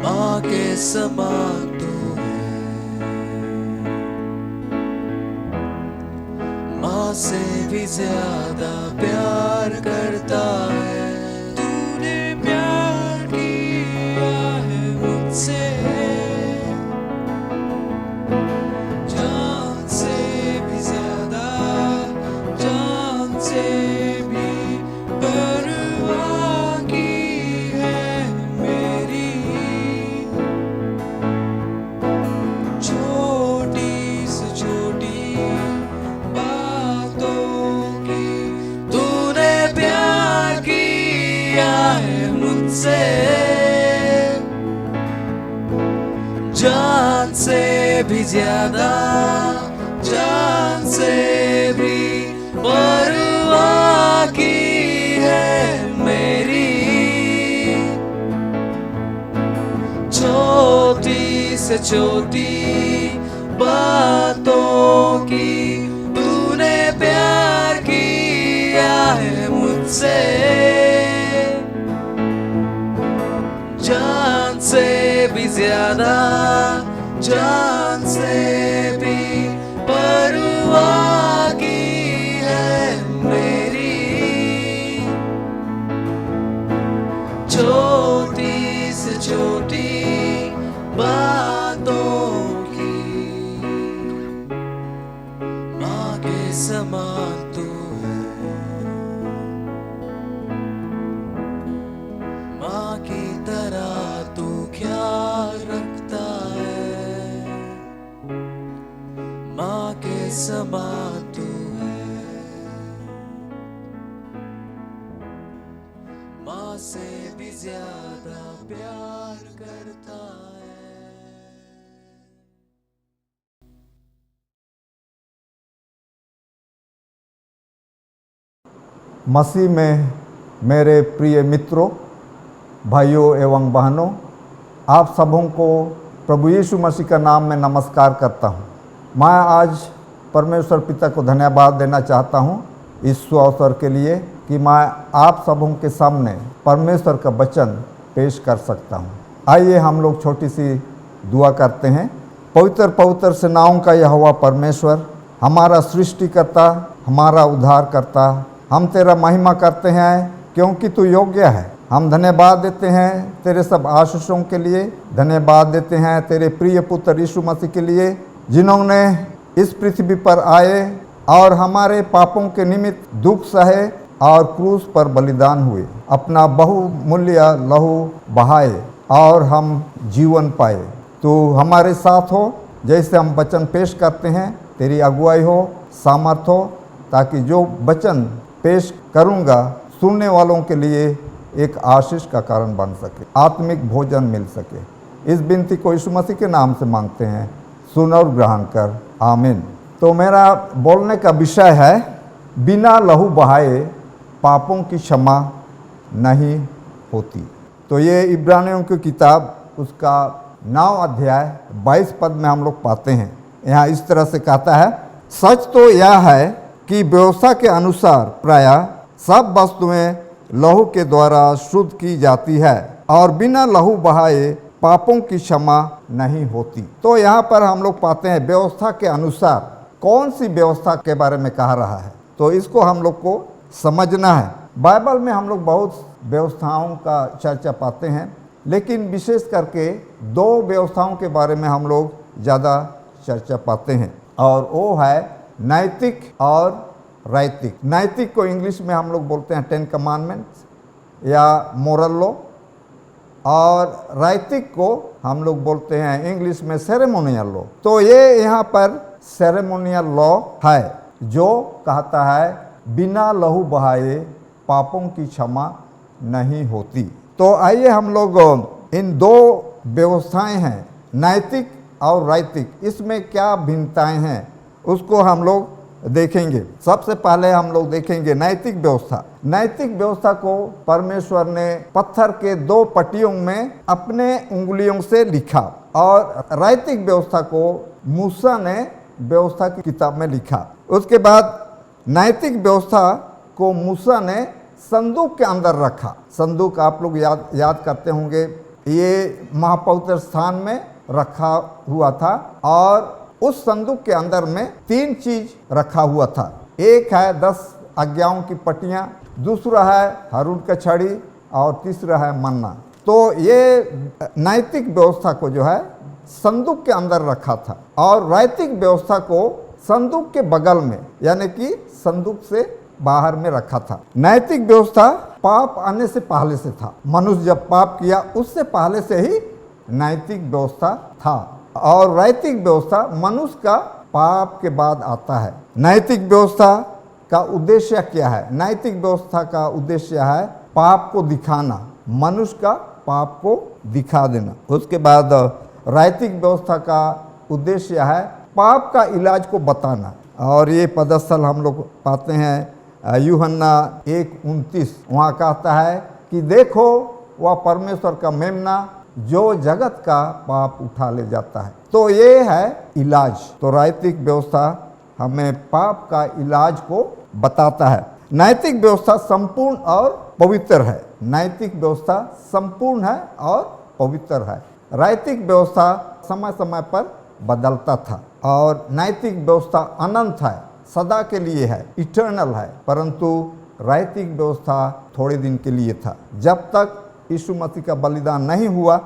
माँ के समान तू है, माँ से भी ज्यादा प्यार करता है। तूने प्यार किया है मुझसे, जान से भी ज्यादा, जान से भी परवाह की है मेरी, छोटी से छोटी बातों की तूने प्यार किया है मुझसे, जान से भी ज्यादा, जान से भी परवाह की है मेरी, छोटी से छोटी बातों की तूने प्यार किया है मुझसे, जान से भी ज्यादा, जान से भी परवाह की है मेरी, छोटी से छोटी बातों की माँ के समान तू है, माँ की तरह तू ख्याल रखता है, माँ के समान तू है, माँ से भी ज्यादा प्यार करता है। मसीह में मेरे प्रिय मित्रों, भाइयों एवं बहनों, आप सबों को प्रभु यीशु मसीह का नाम में नमस्कार करता हूं। मैं आज परमेश्वर पिता को धन्यवाद देना चाहता हूं इस अवसर के लिए कि मैं आप सबों के सामने परमेश्वर का वचन पेश कर सकता हूं। आइए हम लोग छोटी सी दुआ करते हैं। पवित्र पवित्र सेनाओं का यहोवा परमेश्वर, हमारा सृष्टिकर्ता, हमारा उद्धारकर्ता, हम तेरा महिमा करते हैं क्योंकि तू योग्य है। हम धन्यवाद देते हैं तेरे सब आशीषों के लिए, धन्यवाद देते हैं तेरे प्रिय पुत्र यीशु मसीह के लिए, जिन्होंने इस पृथ्वी पर आए और हमारे पापों के निमित्त दुख सहे और क्रूस पर बलिदान हुए, अपना बहुमूल्य लहू बहाए और हम जीवन पाए। तो हमारे साथ हो, जैसे हम वचन पेश करते हैं तेरी अगुवाई हो, सामर्थ हो, ताकि जो वचन पेश करूंगा सुनने वालों के लिए एक आशीष का कारण बन सके, आत्मिक भोजन मिल सके। इस विनती को यीशु मसीह के नाम से मांगते हैं, सुन और ग्रहण कर, आमीन। तो मेरा बोलने का विषय है, बिना लहू बहाए पापों की क्षमा नहीं होती। तो ये इब्रानियों की किताब उसका 9 अध्याय 22 पद में हम लोग पाते हैं। यहाँ इस तरह से कहता है, सच तो यह है कि व्यवस्था के अनुसार प्रायः सब वस्तुएं लहू के द्वारा शुद्ध की जाती है और बिना लहू बहाए पापों की क्षमा नहीं होती। तो यहाँ पर हम लोग पाते हैं व्यवस्था के अनुसार, कौन सी व्यवस्था के बारे में कहा रहा है, तो इसको हम लोग को समझना है। बाइबल में हम लोग बहुत व्यवस्थाओं का चर्चा पाते हैं, लेकिन विशेष करके 2 व्यवस्थाओं के बारे में हम लोग ज़्यादा चर्चा पाते हैं, और वो है नैतिक और राइतिक। नैतिक को इंग्लिश में हम लोग बोलते हैं 10 कमांडमेंट्स या मोरल लॉ, और राइतिक को हम लोग बोलते हैं इंग्लिश में सेरेमोनियल लॉ। तो ये यहाँ पर सेरेमोनियल लॉ है जो कहता है बिना लहू बहाए पापों की क्षमा नहीं होती। तो आइए हम लोग इन दो व्यवस्थाएं हैं, नैतिक और राजनीतिक, इसमें क्या भिन्नताएं हैं उसको हम लोग देखेंगे। सबसे पहले हम लोग देखेंगे नैतिक व्यवस्था। नैतिक व्यवस्था को परमेश्वर ने पत्थर के 2 पट्टियों में अपने उंगलियों से लिखा और राजनीतिक व्यवस्था को मूसा ने व्यवस्था की किताब में लिखा। उसके बाद नैतिक व्यवस्था को मूसा ने संदूक के अंदर रखा। संदूक आप लोग याद करते होंगे, ये महापवित्र स्थान में रखा हुआ था और उस संदूक के अंदर में 3 चीज रखा हुआ था। एक है 10 आज्ञाओं की पट्टियाँ, दूसरा है हारून का छड़ी और तीसरा है मन्ना। तो ये नैतिक व्यवस्था को जो है संदूक के अंदर रखा था और राजनीतिक व्यवस्था को संदूक के बगल में यानी कि संदूक से बाहर में रखा था। नैतिक व्यवस्था पाप आने से पहले से था। मनुष्य जब पाप किया उससे पहले से ही नैतिक व्यवस्था था और राजनीतिक व्यवस्था मनुष्य का पाप के बाद आता है। नैतिक व्यवस्था का उद्देश्य क्या है? नैतिक व्यवस्था का उद्देश्य है पाप को दिखाना, मनुष्य का पाप को दिखा देना। उसके बाद राजनीतिक व्यवस्था का उद्देश्य है पाप का इलाज को बताना और ये पदस्थल हम लोग पाते हैं यूहन्ना 1:29। वहाँ कहता है कि देखो वह परमेश्वर का मेमना जो जगत का पाप उठा ले जाता है। तो ये है इलाज। तो राजनीतिक व्यवस्था हमें पाप का इलाज को बताता है। नैतिक व्यवस्था संपूर्ण और पवित्र है। नैतिक व्यवस्था संपूर्ण है और पवित्र है। राजनीतिक व्यवस्था समय समय पर बदलता था और नैतिक व्यवस्था अनंत है, सदा के लिए है, इटर्नल है। परंतु राजनीतिक व्यवस्था थोड़े दिन के लिए था। जब तक यीशु मसीह का बलिदान नहीं हुआ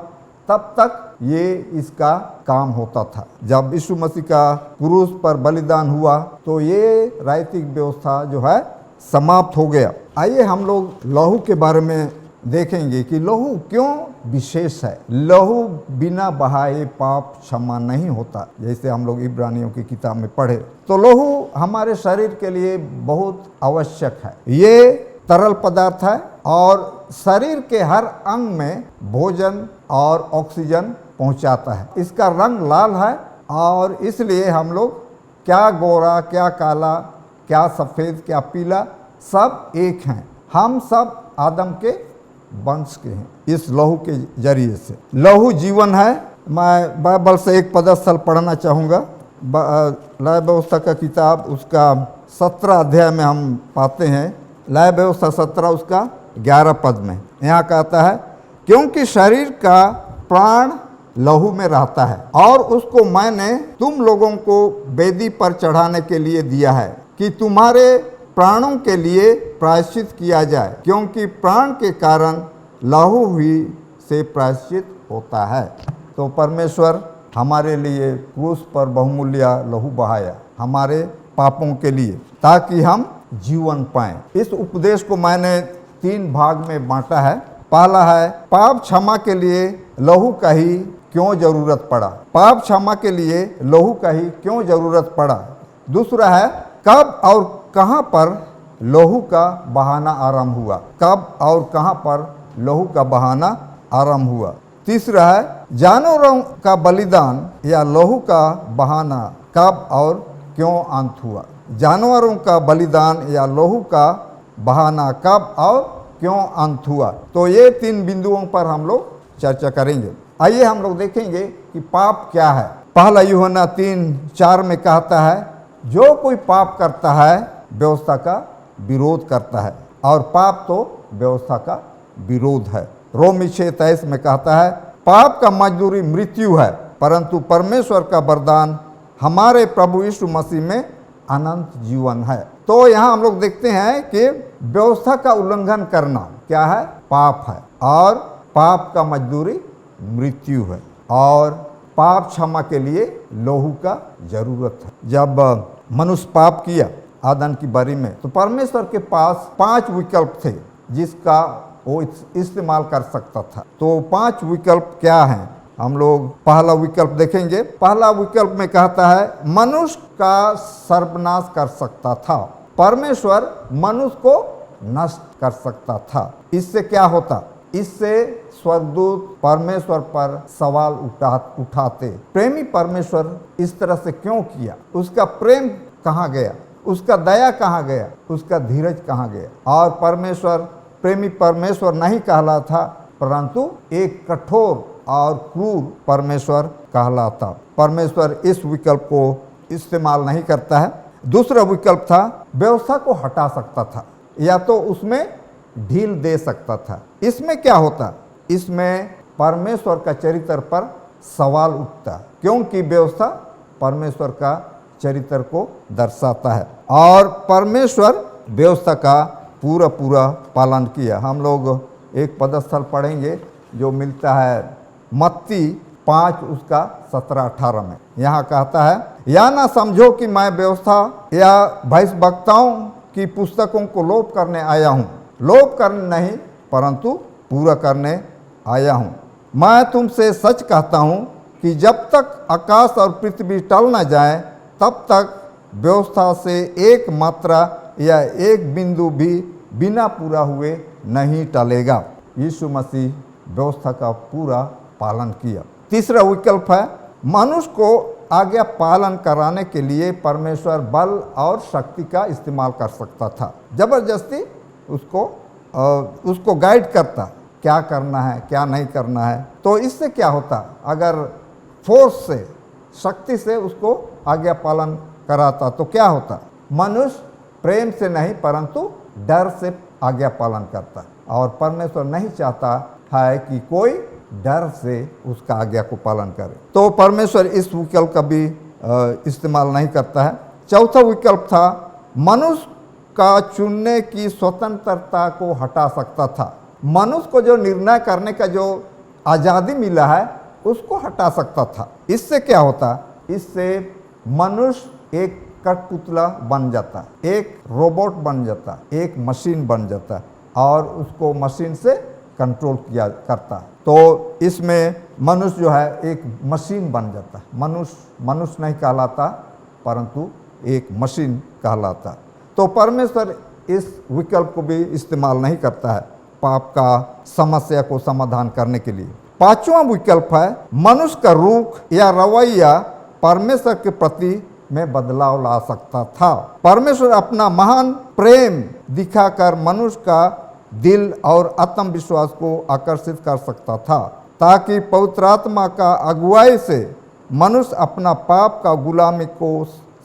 तब तक ये इसका काम होता था। जब यीशु मसीह का क्रूस पर बलिदान हुआ तो ये राजनीतिक व्यवस्था जो है समाप्त हो गया। आइए हम लोग लहू के बारे में देखेंगे कि लहू क्यों विशेष है। लहू बिना बहाए पाप क्षमा नहीं होता, जैसे हम लोग इब्रानियों की किताब में पढ़े। तो लहू हमारे शरीर के लिए बहुत आवश्यक है। ये तरल पदार्थ है और शरीर के हर अंग में भोजन और ऑक्सीजन पहुंचाता है। इसका रंग लाल है और इसलिए हम लोग क्या गोरा, क्या काला, क्या सफ़ेद, क्या पीला, सब एक हैं। हम सब आदम के वंश के हैं इस लहू के जरिए से। लहू जीवन है। मैं बाइबल से एक पदस्थल पढ़ना चाहूँगा। लय व्यवस्था का किताब उसका 17 अध्याय में हम पाते हैं। लय व्यवस्था 17 उसका 11 पद में यहाँ कहता है, क्योंकि शरीर का प्राण लहू में रहता है और उसको मैंने तुम लोगों को वेदी पर चढ़ाने के लिए दिया है कि तुम्हारे प्राणों के लिए प्रायश्चित किया जाए, क्योंकि प्राण के कारण लहू ही से प्रायश्चित होता है। तो परमेश्वर हमारे लिए क्रूस पर बहुमूल्य लहू बहाया हमारे पापों के लिए ताकि हम जीवन पाएं। इस उपदेश को मैंने 3 भाग में बांटा है। पहला है पाप क्षमा के लिए लहू का ही क्यों जरूरत पड़ा। पाप क्षमा के लिए लहू का ही क्यों जरूरत पड़ा। दूसरा है कब और कहाँ पर लहू का बहाना आरंभ हुआ। कब और कहाँ पर लहू का बहाना आरंभ हुआ। तीसरा है जानवरों का बलिदान या लहू का बहाना कब और क्यों अंत हुआ। जानवरों का बलिदान या लहू का बहाना कब और क्यों अंत हुआ। तो ये 3 बिंदुओं पर हम लोग चर्चा करेंगे। आइए हम लोग देखेंगे कि पाप क्या है। पहला यूहन्ना 3:4 में कहता है, जो कोई पाप करता है व्यवस्था का विरोध करता है और पाप तो व्यवस्था का विरोध है। रोमी 6:23 में कहता है, पाप का मजदूरी मृत्यु है, परंतु परमेश्वर का वरदान हमारे प्रभु यीशु मसीह में अनंत जीवन है। तो यहाँ हम लोग देखते हैं कि व्यवस्था का उल्लंघन करना क्या है, पाप है और पाप का मजदूरी मृत्यु है और पाप क्षमा के लिए लहू का जरूरत है। जब मनुष्य पाप किया आदम की बारी में तो परमेश्वर के पास 5 विकल्प थे जिसका वो इस्तेमाल कर सकता था। तो 5 विकल्प क्या हैं? हम लोग पहला विकल्प देखेंगे। पहला विकल्प में कहता है मनुष्य का सर्वनाश कर सकता था, परमेश्वर मनुष्य को नष्ट कर सकता था। इससे क्या होता? इससे स्वर्गदूत परमेश्वर पर सवाल उठाते, प्रेमी परमेश्वर इस तरह से क्यों किया? उसका प्रेम कहाँ गया? उसका दया कहाँ गया? उसका धीरज कहाँ गया? और परमेश्वर प्रेमी परमेश्वर नहीं कहलाता, परंतु एक कठोर और क्रूर परमेश्वर कहलाता। परमेश्वर इस विकल्प को इस्तेमाल नहीं करता है। दूसरा विकल्प था व्यवस्था को हटा सकता था या तो उसमें ढील दे सकता था। इसमें क्या होता? इसमें परमेश्वर का चरित्र पर सवाल उठता, क्योंकि व्यवस्था परमेश्वर का चरित्र को दर्शाता है और परमेश्वर व्यवस्था का पूरा पालन किया। हम लोग एक पदस्थल पढ़ेंगे जो मिलता है मत्ती 5 उसका 17-18 में। यहाँ कहता है, या ना समझो कि मैं व्यवस्था या भविष्यवक्ताओं की पुस्तकों को लोप करने आया हूँ। लोप करने नहीं परंतु पूरा करने आया हूँ। मैं तुमसे सच कहता हूँ कि जब तक आकाश और पृथ्वी टल न जाए तब तक व्यवस्था से एक मात्रा या एक बिंदु भी बिना पूरा हुए नहीं टलेगा। यीशु मसीह व्यवस्था का पूरा पालन किया। तीसरा विकल्प है मनुष्य को आज्ञा पालन कराने के लिए परमेश्वर बल और शक्ति का इस्तेमाल कर सकता था। जबरदस्ती उसको गाइड करता, क्या करना है क्या नहीं करना है। तो इससे क्या होता? अगर फोर्स से, शक्ति से उसको आज्ञा पालन कराता तो क्या होता? मनुष्य प्रेम से नहीं परंतु डर से आज्ञा पालन करता और परमेश्वर नहीं चाहता है कि कोई डर से उसका आज्ञा को पालन करे। तो परमेश्वर इस विकल्प का भी इस्तेमाल नहीं करता है। चौथा विकल्प था मनुष्य का चुनने की स्वतंत्रता को हटा सकता था। मनुष्य को जो निर्णय करने का जो आज़ादी मिला है उसको हटा सकता था। इससे क्या होता? इससे मनुष्य एक कठपुतला बन जाता, एक रोबोट बन जाता, एक मशीन बन जाता और उसको मशीन से कंट्रोल किया करता। तो इसमें मनुष्य जो है एक मशीन बन जाता। मनुष्य नहीं कहलाता परंतु एक मशीन कहलाता। तो परमेश्वर इस विकल्प को भी इस्तेमाल नहीं करता है पाप का समस्या को समाधान करने के लिए। पांचवा विकल्प है मनुष्य का रुख या रवैया परमेश्वर के प्रति में बदलाव ला सकता था। परमेश्वर अपना महान प्रेम दिखाकर मनुष्य का दिल और आत्मविश्वास को आकर्षित कर सकता था ताकि पवित्र आत्मा का अगुवाई से मनुष्य अपना पाप का गुलामी को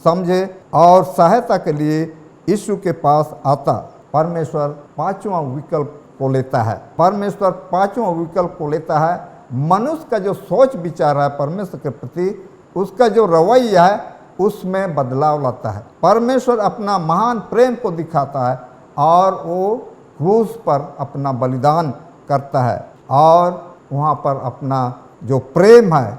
समझे और सहायता के लिए यीशु के पास आता। परमेश्वर पांचवा विकल्प को लेता है। परमेश्वर पांचवा विकल्प को लेता है। मनुष्य का जो सोच विचार है परमेश्वर के प्रति, उसका जो रवैया है उसमें बदलाव लाता है। परमेश्वर अपना महान प्रेम को दिखाता है और वो क्रूस पर अपना बलिदान करता है और वहाँ पर अपना जो प्रेम है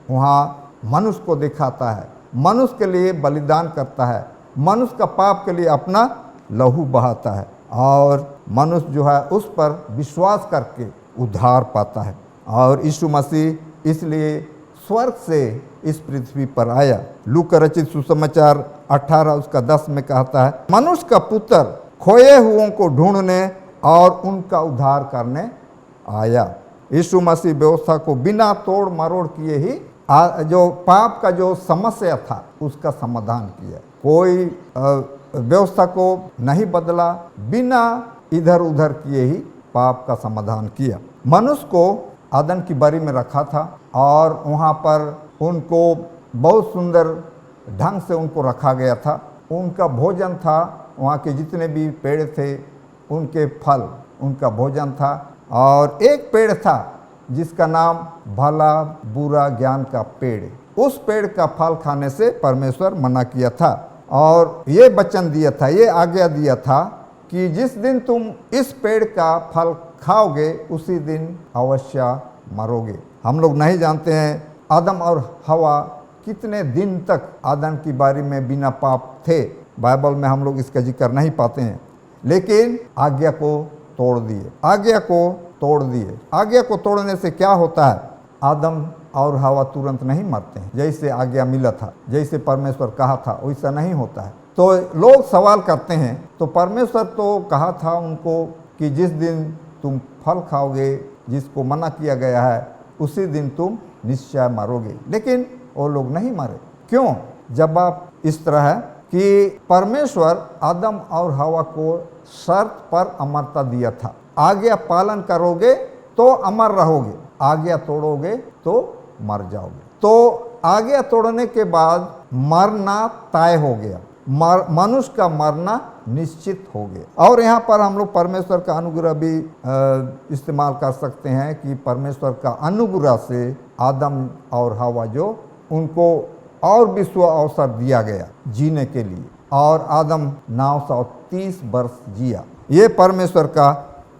वहाँ मनुष्य को दिखाता है, मनुष्य के लिए बलिदान करता है, मनुष्य का पाप के लिए अपना लहू बहाता है और मनुष्य जो है उस पर विश्वास करके उद्धार पाता है। और यीशु मसीह इसलिए स्वर्ग से इस पृथ्वी पर आया। लूका रचित सुसमाचार 18 उसका 10 में कहता है, मनुष्य का पुत्र खोए हुओं को ढूंढने और उनका उद्धार करने आया। यीशु मसीह व्यवस्था को बिना तोड़ मरोड़ किए ही जो पाप का जो समस्या था उसका समाधान किया। कोई व्यवस्था को नहीं बदला, बिना इधर उधर किए ही पाप का समाधान किया। मनुष्य को आदम की बारी में रखा था और वहाँ पर उनको बहुत सुंदर ढंग से उनको रखा गया था। उनका भोजन था, वहाँ के जितने भी पेड़ थे उनके फल उनका भोजन था। और एक पेड़ था जिसका नाम भला बुरा ज्ञान का पेड़, उस पेड़ का फल खाने से परमेश्वर मना किया था और ये वचन दिया था, ये आज्ञा दिया था कि जिस दिन तुम इस पेड़ का फल खाओगे उसी दिन अवश्य मरोगे। हम लोग नहीं जानते हैं आदम और हवा कितने दिन तक आदम की बारी में बिना पाप थे। बाइबल में हम लोग इसका जिक्र नहीं पाते हैं, लेकिन आज्ञा को तोड़ दिए, आज्ञा को तोड़ दिए। आज्ञा को तोड़ने से क्या होता है? आदम और हवा तुरंत नहीं मरते हैं, जैसे आज्ञा मिला था, जैसे परमेश्वर कहा था वैसा नहीं होता है। तो लोग सवाल करते हैं, तो परमेश्वर तो कहा था उनको कि जिस दिन तुम फल खाओगे जिसको मना किया गया है उसी दिन तुम निश्चय मरोगे, लेकिन वो लोग नहीं मरे। क्यों? जवाब इस तरह है कि परमेश्वर आदम और हवा को शर्त पर अमरता दिया था, आज्ञा पालन करोगे तो अमर रहोगे, आज्ञा तोड़ोगे तो मर जाओगे। तो आज्ञा तोड़ने के बाद मरना तय हो गया, मनुष्य का मरना निश्चित हो गया। और यहाँ पर हम लोग परमेश्वर का अनुग्रह भी इस्तेमाल कर सकते हैं कि परमेश्वर का अनुग्रह से आदम और हवा जो उनको और विश्व अवसर दिया गया जीने के लिए, और आदम 930 वर्ष जिया। ये परमेश्वर का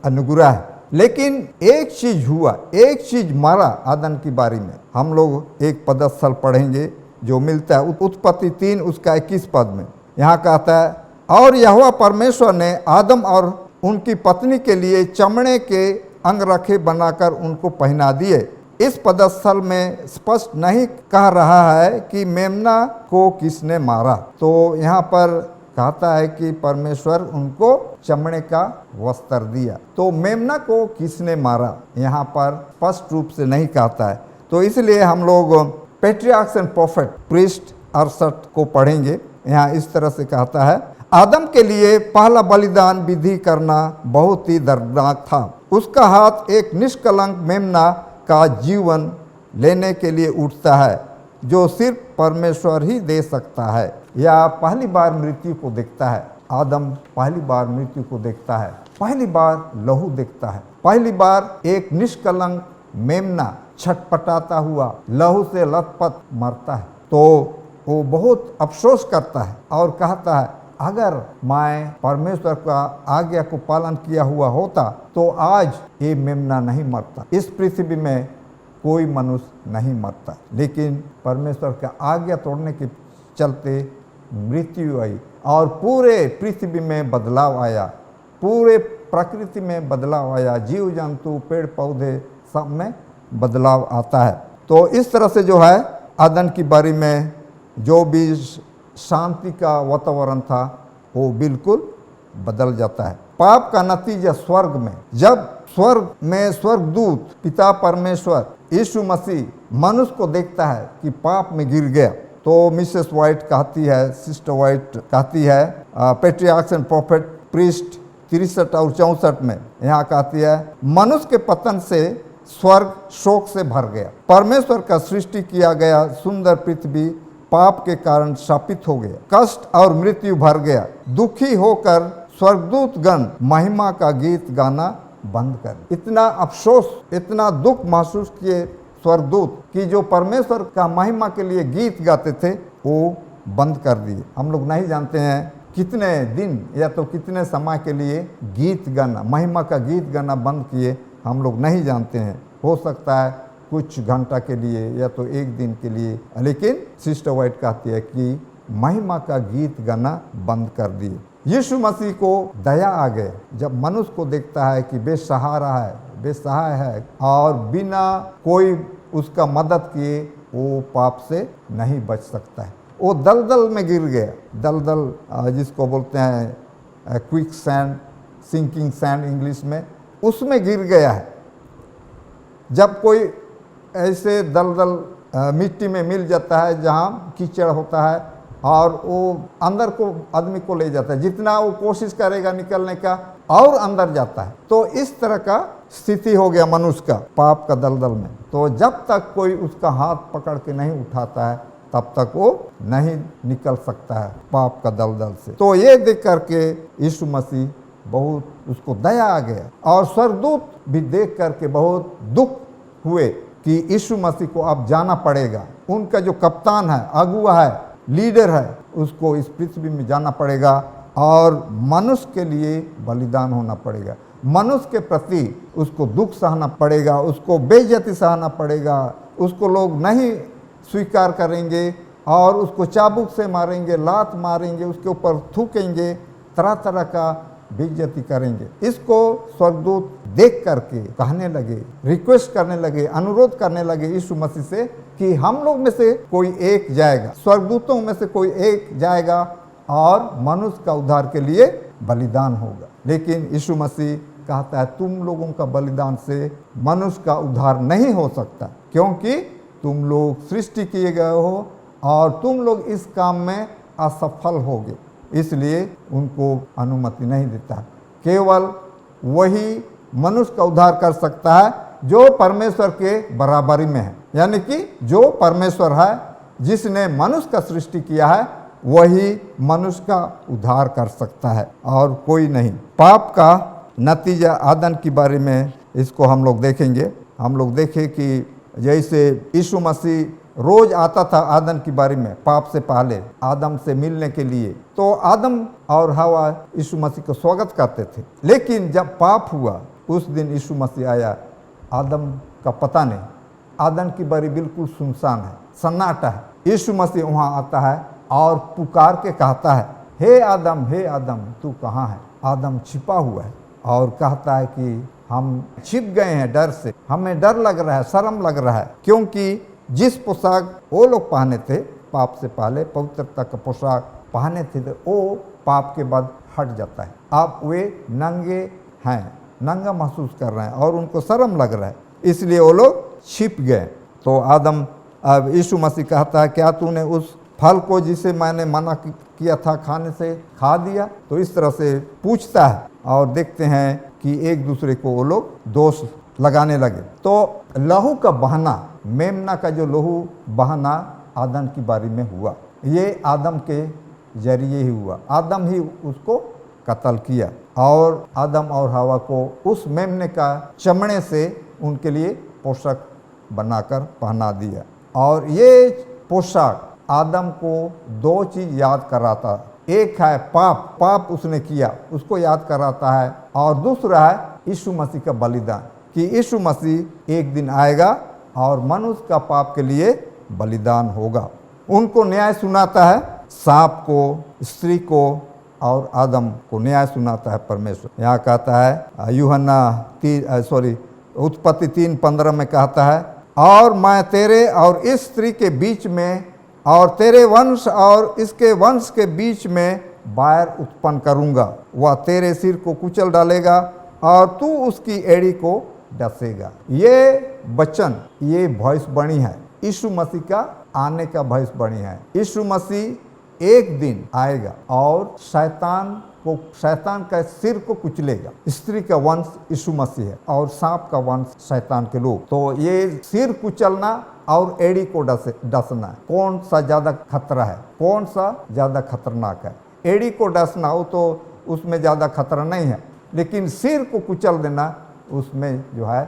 अनुग्रह है। लेकिन एक चीज हुआ, एक चीज मरा आदम की बारी में। हम लोग एक पदस्थल पढ़ेंगे जो मिलता है उत्पत्ति 3 उसका 21 पद में। यहाँ कहता है, और यहोवा परमेश्वर ने आदम और उनकी पत्नी के लिए चमड़े के अंगरखे बनाकर उनको पहना दिए। इस पदस्थल में स्पष्ट नहीं कह रहा है कि मेमना को किसने मारा, तो यहाँ पर कहता है कि परमेश्वर उनको चमड़े का वस्त्र दिया। तो मेमना को किसने मारा यहाँ पर स्पष्ट रूप से नहीं कहता है। तो इसलिए हम लोग पैट्रियार्क्स एंड प्रोफेट पृष्ठ 68 को पढ़ेंगे। यहाँ इस तरह से कहता है, आदम के लिए पहला बलिदान विधि करना बहुत ही दर्दनाक था। उसका हाथ एक निष्कलंक मेमना का जीवन लेने के लिए उठता है जो सिर्फ परमेश्वर ही दे सकता है। या पहली बार मृत्यु को देखता है, आदम पहली बार मृत्यु को देखता है, पहली बार लहू देखता है, पहली बार एक निष्कलंक मेमना छटपटाता हुआ लहू से लथपथ मरता है। तो वो बहुत अफसोस करता है और कहता है, अगर मैं परमेश्वर का आज्ञा को पालन किया हुआ होता तो आज ये मेमना नहीं मरता, इस पृथ्वी में कोई मनुष्य नहीं मरता। लेकिन परमेश्वर का आज्ञा तोड़ने के चलते मृत्यु आई और पूरे पृथ्वी में बदलाव आया, पूरे प्रकृति में बदलाव आया, जीव जंतु पेड़ पौधे सब में बदलाव आता है। तो इस तरह से जो है आदम की बारी में जो भी शांति का वातावरण था वो बिल्कुल बदल जाता है। पाप का नतीजा स्वर्ग में, जब स्वर्ग में स्वर्गदूत पिता परमेश्वर यीशु मसीह मनुष्य को देखता है कि पाप में गिर गया, तो मिसेस वाइट कहती है, सिस्टर वाइट कहती है पैट्रियार्क्स एंड प्रोफेट पृष्ठ 63 और 64 में, यहाँ कहती है, मनुष्य के पतन से स्वर्ग शोक से भर गया, परमेश्वर का सृष्टि किया गया सुंदर पृथ्वी पाप के कारण शापित हो गया, कष्ट और मृत्यु भर गया। दुखी होकर स्वर्गदूत गण महिमा का गीत गाना बंद कर, इतना अफसोस, इतना दुख महसूस किए स्वर्गदूत कि जो परमेश्वर का महिमा के लिए गीत गाते थे वो बंद कर दिए। हम लोग नहीं जानते हैं कितने दिन या तो कितने समय के लिए गीत गाना, महिमा का गीत गाना बंद किए, हम लोग नहीं जानते हैं। हो सकता है कुछ घंटा के लिए या तो एक दिन के लिए, लेकिन सिस्टर वाइट कहती है कि महिमा का गीत गाना बंद कर दिए। यीशु मसीह को दया आ गया जब मनुष्य को देखता है कि बेसहारा है, बेसहाय है और बिना कोई उसका मदद किए वो पाप से नहीं बच सकता है। वो दलदल में गिर गया, दलदल जिसको बोलते हैं quick sand, sinking sand English में, उसमें गिर गया है। जब कोई ऐसे दलदल मिट्टी में मिल जाता है जहाँ कीचड़ होता है और वो अंदर को आदमी को ले जाता है, जितना वो कोशिश करेगा निकलने का और अंदर जाता है। तो इस तरह का स्थिति हो गया मनुष्य का पाप का दलदल में। तो जब तक कोई उसका हाथ पकड़ के नहीं उठाता है तब तक वो नहीं निकल सकता है पाप का दलदल से। तो ये देख करके यीशु मसीह बहुत उसको दया आ गया और स्वर्गदूत भी देख करके बहुत दुख हुए कि यीशु मसीह को अब जाना पड़ेगा। उनका जो कप्तान है, अगुआ है, लीडर है, उसको इस पृथ्वी में जाना पड़ेगा और मनुष्य के लिए बलिदान होना पड़ेगा। मनुष्य के प्रति उसको दुख सहना पड़ेगा, उसको बेइज्जती सहना पड़ेगा, उसको लोग नहीं स्वीकार करेंगे और उसको चाबुक से मारेंगे, लात मारेंगे, उसके ऊपर थूकेंगे, तरह तरह का बेइज्जती करेंगे। इसको स्वर्गदूत देख करके कहने लगे, रिक्वेस्ट करने लगे, अनुरोध करने लगे यीशु मसीह से कि हम लोग में से कोई एक जाएगा, स्वर्गदूतों में से कोई एक जाएगा और मनुष्य का उद्धार के लिए बलिदान होगा। लेकिन यीशु मसीह कहता है तुम लोगों का बलिदान से मनुष्य का उद्धार नहीं हो सकता, क्योंकि तुम लोग सृष्टि किए गए हो और तुम लोग इस काम में असफल होगे, इसलिए उनको अनुमति नहीं देता। केवल वही मनुष्य का उद्धार कर सकता है जो परमेश्वर के बराबरी में है, यानी कि जो परमेश्वर है, जिसने मनुष्य का सृष्टि किया है, वही मनुष्य का उद्धार कर सकता है और कोई नहीं। पाप का नतीजा आदम के बारे में इसको हम लोग देखेंगे। हम लोग देखें कि जैसे यीशु मसीह रोज आता था आदम के बारे में, पाप से पहले आदम से मिलने के लिए, तो आदम और हवा यीशु मसीह को स्वागत करते थे। लेकिन जब पाप हुआ उस दिन यीशु मसीह आया, आदम का पता नहीं, आदम की बारी बिल्कुल सुनसान है, सन्नाटा है। यीशु मसीह वहाँ आता है और पुकार के कहता है, हे आदम तू कहाँ है? आदम छिपा हुआ है और कहता है कि हम छिप गए हैं डर से, हमें डर लग रहा है, शर्म लग रहा है, क्योंकि जिस पोशाक वो लोग पहने थे पाप से पहले, पवित्रता का पोशाक पहने थे, तो वो पाप के बाद हट जाता है। अब वे नंगे हैं, नंगा महसूस कर रहे हैं और उनको शर्म लग रहा है, इसलिए वो लोग छिप गए। तो आदम, अब यीशु मसीह कहता है क्या तूने उस फल को जिसे मैंने मना किया था खाने से खा दिया? तो इस तरह से पूछता है और देखते हैं कि एक दूसरे को वो लोग दोष लगाने लगे। तो लहू का बहाना, मेमना का जो लहू बहाना आदम की बारी में हुआ, ये आदम के जरिए ही हुआ। आदम ही उसको कत्ल किया और आदम और हवा को उस मेमने का चमड़े से उनके लिए पोशाक बनाकर पहना दिया। और ये पोशाक आदम को दो चीज़ याद कराता, एक है पाप उसने किया उसको याद कराता है, और दूसरा है यीशु मसीह का बलिदान, कि यीशु मसीह एक दिन आएगा और मनुष्य का पाप के लिए बलिदान होगा। उनको न्याय सुनाता है, सांप को, स्त्री को और आदम को न्याय सुनाता है परमेश्वर। यहाँ कहता है उत्पत्ति 3:15 में कहता है, और मैं तेरे और इस स्त्री के बीच में और तेरे वंश और इसके वंश के बीच में बैर उत्पन्न करूँगा, वह तेरे सिर को कुचल डालेगा और तू उसकी एड़ी को डसेगा। ये वचन, ये भविष्यवाणी है, यीशु मसीह का आने का भविष्यवाणी है। यीशु मसीह एक दिन आएगा और शैतान का सिर को कुचलेगा। स्त्री का वंश यीशु मसीह है और सांप का वंश शैतान के लोग। तो ये सिर कुचलना और एड़ी को डसना, कौन सा ज़्यादा खतरा है, कौन सा ज़्यादा खतरनाक है? एड़ी को डसना हो तो उसमें ज़्यादा खतरा नहीं है, लेकिन सिर को कुचल देना उसमें जो है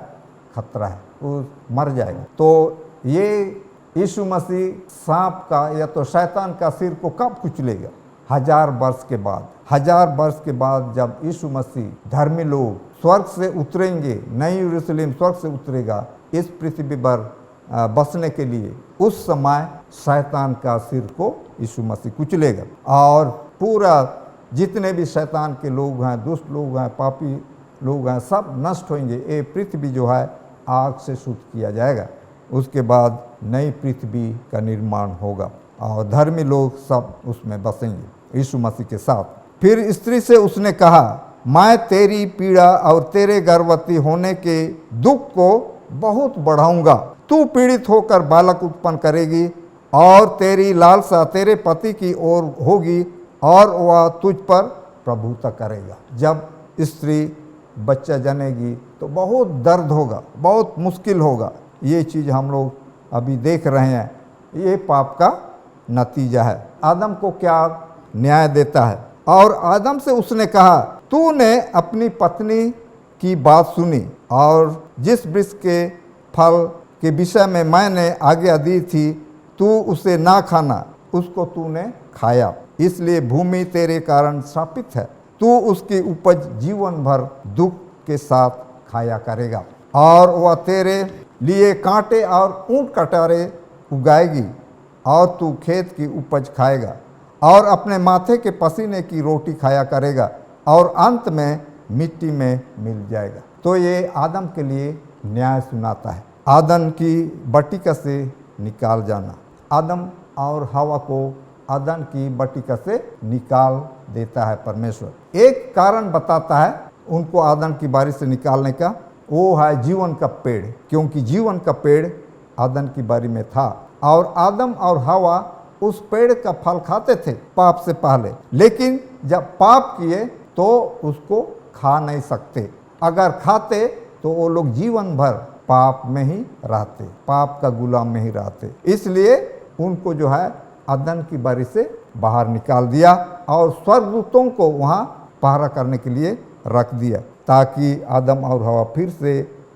खतरा है, वो मर जाएगा। तो ये यीशु मसीह सांप का या तो शैतान का सिर को कब कुचलेगा? 1000 वर्ष के बाद। 1000 वर्ष के बाद जब यीशु मसीह धर्मी लोग स्वर्ग से उतरेंगे, नई यरूशलेम स्वर्ग से उतरेगा इस पृथ्वी पर बसने के लिए, उस समय शैतान का सिर को यीशु मसीह कुचलेगा और पूरा जितने भी शैतान के लोग हैं, दुष्ट लोग हैं, पापी लोग हैं, सब नष्ट होंगे। ये पृथ्वी जो है आग से शुद्ध किया जाएगा, उसके बाद नई पृथ्वी का निर्माण होगा और धर्मी लोग सब उसमें बसेंगे यीशु मसीह के साथ। फिर स्त्री से उसने कहा, मैं तेरी पीड़ा और तेरे गर्भवती होने के दुख को बहुत बढ़ाऊंगा। तू पीड़ित होकर बालक उत्पन्न करेगी और तेरी लालसा तेरे पति की ओर होगी और वह तुझ पर प्रभुता करेगा। जब स्त्री बच्चा जनेगी तो बहुत दर्द होगा, बहुत मुश्किल होगा। ये चीज़ हम लोग अभी देख रहे हैं, ये पाप का नतीजा है। आदम को क्या न्याय देता है? और आदम से उसने कहा, तूने अपनी पत्नी की बात सुनी और जिस वृक्ष के फल के विषय में मैंने आज्ञा दी थी तू उसे ना खाना, उसको तूने खाया, इसलिए भूमि तेरे कारण श्रापित है। तू उसकी उपज जीवन भर दुख के साथ खाया करेगा और वह तेरे लिए कांटे और ऊंट कटारे उगाएगी और तू खेत की उपज खाएगा और अपने माथे के पसीने की रोटी खाया करेगा। और अंत में मिट्टी में मिल जाएगा। तो ये आदम के लिए न्याय सुनाता है, आदम की बटिका से निकाल जाना। आदम और हवा को आदम की बटिका से निकाल देता है परमेश्वर। एक कारण बताता है उनको आदम की बारी से निकालने का, वो है जीवन का पेड़, क्योंकि जीवन का पेड़ आदम की बारी में था और आदम और हवा उस पेड़ का फल खाते थे पाप से पहले, लेकिन जब पाप किए तो उसको खा नहीं सकते। अगर खाते तो वो लोग जीवन भर पाप में ही रहते, पाप का गुलाम में ही रहते। इसलिए उनको जो है आदम की बारी से बाहर निकाल दिया और स्वर्गदूतों को वहाँ पहरा करने के लिए रख दिया, ताकि आदम और हवा फिर से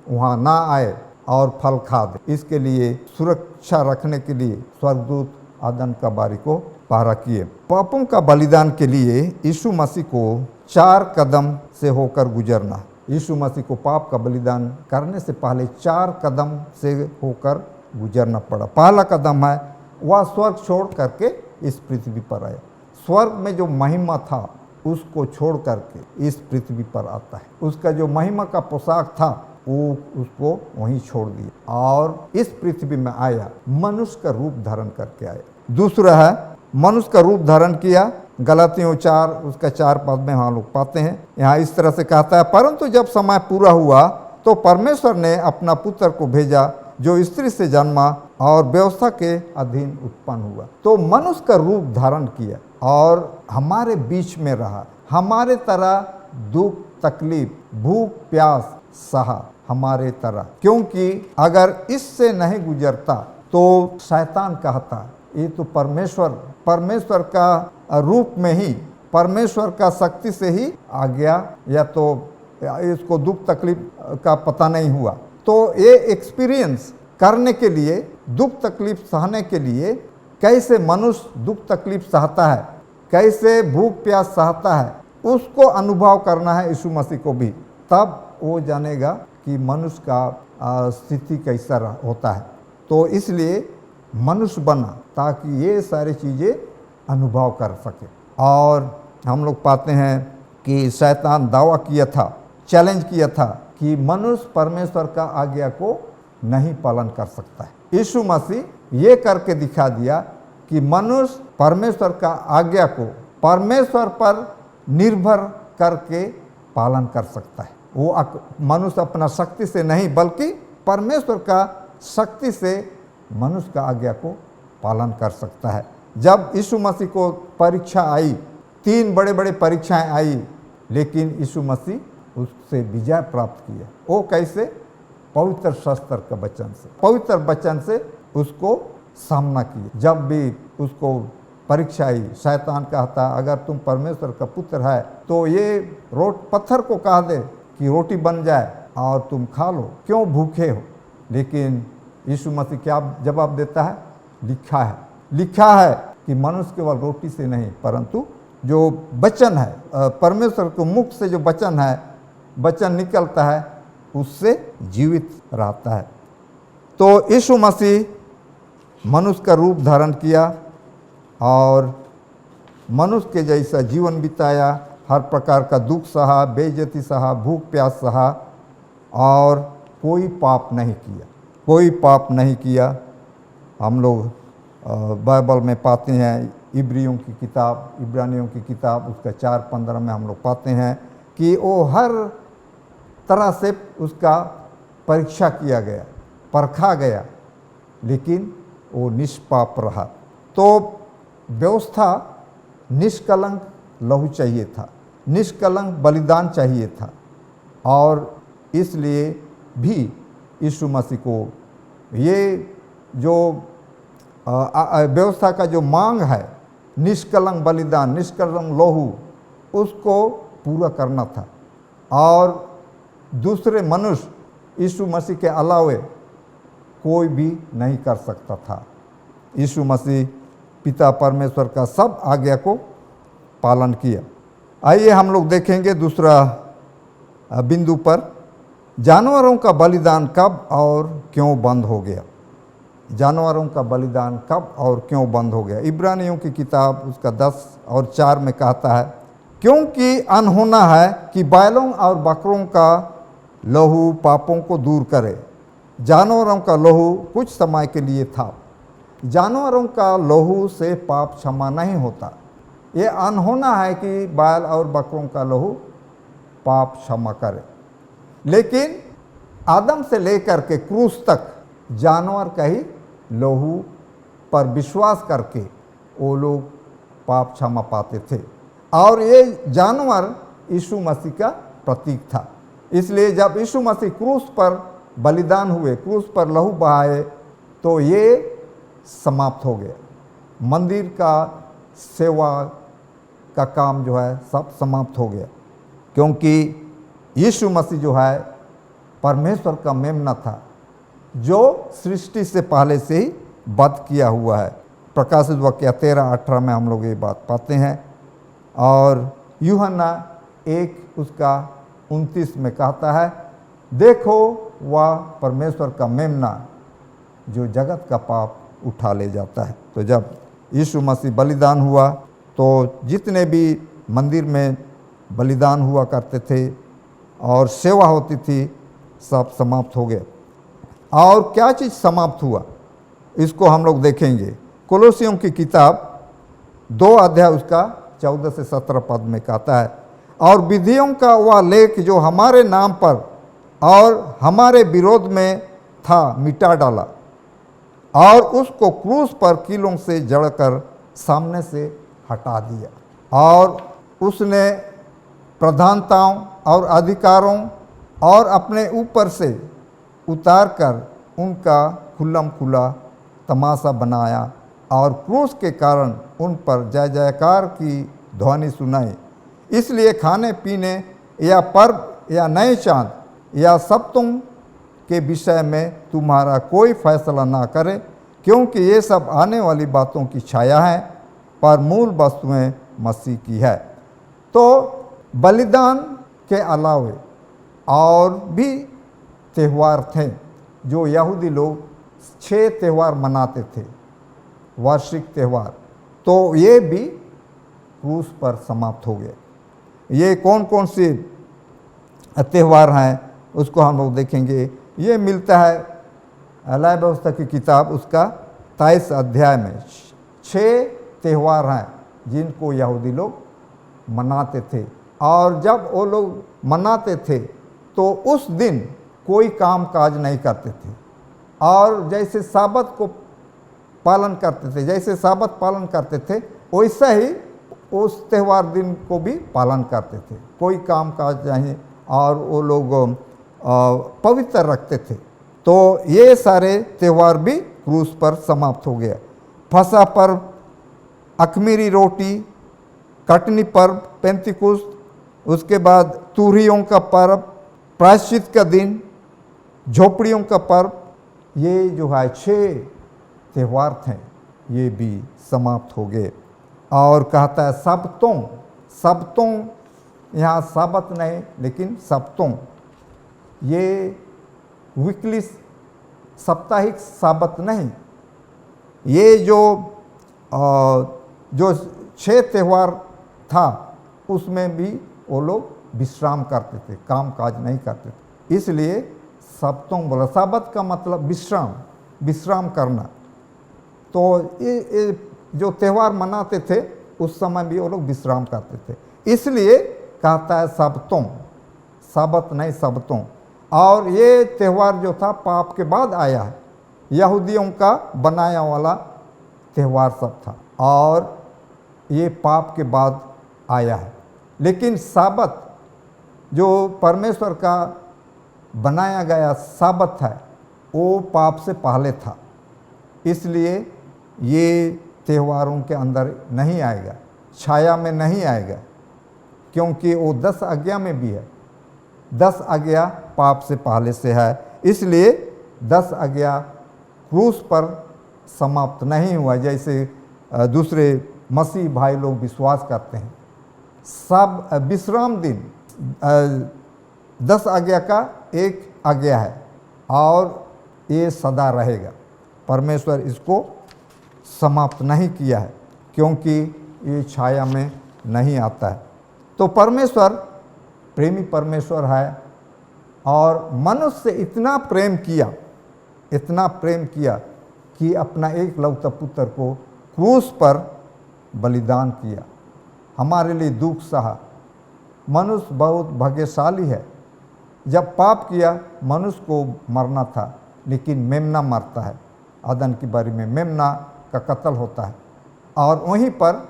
वहाँ ना आए और फल खा दे। इसके लिए सुरक्षा रखने के लिए स्वर्गदूत आदम का बारी को पहरा किए। पापों का बलिदान के लिए यीशु मसीह को 4 कदम से होकर गुजरना। यीशु मसीह को पाप का बलिदान करने से पहले 4 कदम से होकर गुजरना पड़ा। पहला कदम है वह स्वर्ग छोड़ करके इस पृथ्वी पर आया। स्वर्ग में जो महिमा था उसको छोड़ करके इस पृथ्वी पर आता है। उसका जो महिमा का पोशाक था वो उसको वहीं छोड़ दिया और इस पृथ्वी में आया, मनुष्य का रूप धारण करके आया। दूसरा है मनुष्य का रूप धारण किया। गलातियों 4 उसका 4 पद में हम लोग पाते हैं, यहाँ इस तरह से कहता है, परंतु जब समय पूरा हुआ तो परमेश्वर ने अपना पुत्र को भेजा जो स्त्री से जन्मा और व्यवस्था के अधीन उत्पन्न हुआ। तो मनुष्य का रूप धारण किया और हमारे बीच में रहा, हमारे तरह दुख तकलीफ भूख प्यास सहा हमारे तरह। क्योंकि अगर इससे नहीं गुजरता तो शैतान कहता ये तो परमेश्वर का रूप में ही, परमेश्वर का शक्ति से ही आ गया, या तो इसको दुख तकलीफ का पता नहीं हुआ। तो ये एक्सपीरियंस करने के लिए, दुख तकलीफ सहने के लिए, कैसे मनुष्य दुख तकलीफ सहता है, कैसे भूख प्यास सहता है, उसको अनुभव करना है यीशु मसीह को भी। तब वो जानेगा कि मनुष्य का स्थिति कैसा होता है। तो इसलिए मनुष्य बना ताकि ये सारी चीज़ें अनुभव कर सके। और हम लोग पाते हैं कि शैतान दावा किया था, चैलेंज किया था कि मनुष्य परमेश्वर का आज्ञा को नहीं पालन कर सकता है। यीशु मसीह ये करके दिखा दिया कि मनुष्य परमेश्वर का आज्ञा को परमेश्वर पर निर्भर करके पालन कर सकता है। वो मनुष्य अपना शक्ति से नहीं बल्कि परमेश्वर का शक्ति से मनुष्य का आज्ञा को पालन कर सकता है। जब यीशु मसीह को परीक्षा आई, 3 बड़े बड़े परीक्षाएं आई, लेकिन यीशु मसीह उससे विजय प्राप्त किया। वो कैसे? पवित्र शास्त्र का वचन से, पवित्र वचन से उसको सामना किया। जब भी उसको परीक्षा आई, शैतान कहता अगर तुम परमेश्वर का पुत्र है तो ये पत्थर को कह दे कि रोटी बन जाए और तुम खा लो, क्यों भूखे हो। लेकिन यीशु मसीह क्या जवाब देता है? लिखा है कि मनुष्य केवल रोटी से नहीं परंतु जो वचन है, परमेश्वर के मुख से जो वचन है, वचन निकलता है उससे जीवित रहता है। तो यीशु मसीह मनुष्य का रूप धारण किया और मनुष्य के जैसा जीवन बिताया, हर प्रकार का दुख सहा, बेइज्जती सहा, भूख प्यास सहा और कोई पाप नहीं किया। हम लोग बाइबल में पाते हैं, इब्रियों की किताब, इब्रानियों की किताब उसका 4:15 में हम लोग पाते हैं कि वो हर तरह से उसका परीक्षा किया गया, परखा गया, लेकिन वो निष्पाप रहा। तो व्यवस्था निष्कलंक लहू चाहिए था, निष्कलंक बलिदान चाहिए था और इसलिए भी यीशु मसीह को ये जो व्यवस्था का जो मांग है, निष्कलंक बलिदान, निष्कलंक लहू, उसको पूरा करना था। और दूसरे मनुष्य यीशु मसीह के अलावे कोई भी नहीं कर सकता था। यीशु मसीह पिता परमेश्वर का सब आज्ञा को पालन किया। आइए हम लोग देखेंगे दूसरा बिंदु पर, जानवरों का बलिदान कब और क्यों बंद हो गया। जानवरों का बलिदान कब और क्यों बंद हो गया। इब्रानियों की किताब उसका 10 और 4 में कहता है, क्योंकि अनहोना है कि बैलों और बकरों का लहू पापों को दूर करे। जानवरों का लहू कुछ समय के लिए था। जानवरों का लहू से पाप क्षमा नहीं होता। ये अनहोना है कि बैल और बकरों का लहू पाप क्षमा करे। लेकिन आदम से लेकर के क्रूस तक जानवर का ही लहू पर विश्वास करके वो लोग पाप क्षमा पाते थे, और ये जानवर यीशु मसीह का प्रतीक था। इसलिए जब यीशु मसीह क्रूस पर बलिदान हुए, क्रूस पर लहू बहाए, तो ये समाप्त हो गया। मंदिर का सेवा का काम जो है सब समाप्त हो गया, क्योंकि यीशु मसीह जो है परमेश्वर का मेमना था, जो सृष्टि से पहले से ही वध किया हुआ है। प्रकाशित वाक्य 13-18 में हम लोग ये बात पाते हैं। और यूहन्ना 1 उसका 29 में कहता है, देखो वह परमेश्वर का मेमना जो जगत का पाप उठा ले जाता है। तो जब यीशु मसीह बलिदान हुआ तो जितने भी मंदिर में बलिदान हुआ करते थे और सेवा होती थी, सब समाप्त हो गए। और क्या चीज़ समाप्त हुआ, इसको हम लोग देखेंगे। कोलोसियों की किताब 2 अध्याय उसका 14 से 17 पद में कहता है, और विधियों का वह लेख जो हमारे नाम पर और हमारे विरोध में था मिटा डाला, और उसको क्रूस पर कीलों से जड़कर सामने से हटा दिया। और उसने प्रधानताओं और अधिकारों और अपने ऊपर से उतार कर उनका खुल्लम खुला तमाशा बनाया, और क्रूस के कारण उन पर जय जयकार की ध्वनि सुनाई। इसलिए खाने पीने या पर्व या नए चाँद या सप्तों के विषय में तुम्हारा कोई फैसला ना करे, क्योंकि ये सब आने वाली बातों की छाया है, पर मूल वस्तुएं मसीह की है। तो बलिदान के अलावे और भी त्यौहार थे जो यहूदी लोग 6 त्यौहार मनाते थे, वार्षिक त्यौहार, तो ये भी क्रूस पर समाप्त हो गए। ये कौन कौन से त्यौहार हैं उसको हम लोग देखेंगे। ये मिलता है न्याय व्यवस्था की किताब उसका 23 अध्याय में। 6 त्यौहार हैं जिनको यहूदी लोग मनाते थे, और जब वो लोग मनाते थे तो उस दिन कोई काम काज नहीं करते थे, और जैसे साबत को पालन करते थे, जैसे साबत पालन करते थे, वैसा ही उस त्यौहार दिन को भी पालन करते थे। कोई काम काज नहीं, और वो लोग पवित्र रखते थे। तो ये सारे त्यौहार भी क्रूस पर समाप्त हो गया। फसह पर्व, अखमीरी रोटी, कटनी पर्व, पेंतिकुस्त, उसके बाद तुरहियों का पर्व, प्रायश्चित का दिन, झोपड़ियों का पर्व, ये जो है 6 त्यौहार थे, ये भी समाप्त हो गए। और कहता है सब्तों, सब्तों यहाँ साबत नहीं लेकिन सब्तों, ये वीकली साप्ताहिक साबत नहीं, ये जो 6 त्यौहार था उसमें भी वो लोग विश्राम करते थे, काम काज नहीं करते थे, इसलिए सब्तों बोला। साबत का मतलब विश्राम, विश्राम करना। तो ये जो त्यौहार मनाते थे उस समय भी वो लोग विश्राम करते थे, इसलिए कहता है सब्तों, साबत नहीं सब्तों। और ये त्यौहार जो था पाप के बाद आया है, यहूदियों का बनाया वाला त्यौहार सब था, और ये पाप के बाद आया है। लेकिन साबत जो परमेश्वर का बनाया गया साबत है, वो पाप से पहले था, इसलिए ये त्योहारों के अंदर नहीं आएगा, छाया में नहीं आएगा, क्योंकि वो 10 आज्ञा में भी है। 10 आज्ञा पाप से पहले से है, इसलिए 10 आज्ञा क्रूस पर समाप्त नहीं हुआ, जैसे दूसरे मसीह भाई लोग विश्वास करते हैं। सब विश्राम दिन 10 आज्ञा का एक आज्ञा है, और ये सदा रहेगा। परमेश्वर इसको समाप्त नहीं किया है, क्योंकि ये छाया में नहीं आता है। तो परमेश्वर प्रेमी परमेश्वर है और मनुष्य से इतना प्रेम किया कि अपना एकलौता पुत्र को क्रूस पर बलिदान किया, हमारे लिए दुख सहा। मनुष्य बहुत भाग्यशाली है। जब पाप किया मनुष्य को मरना था, लेकिन मेमना मरता है। आदम की बारी में मेमना का कत्ल होता है और वहीं पर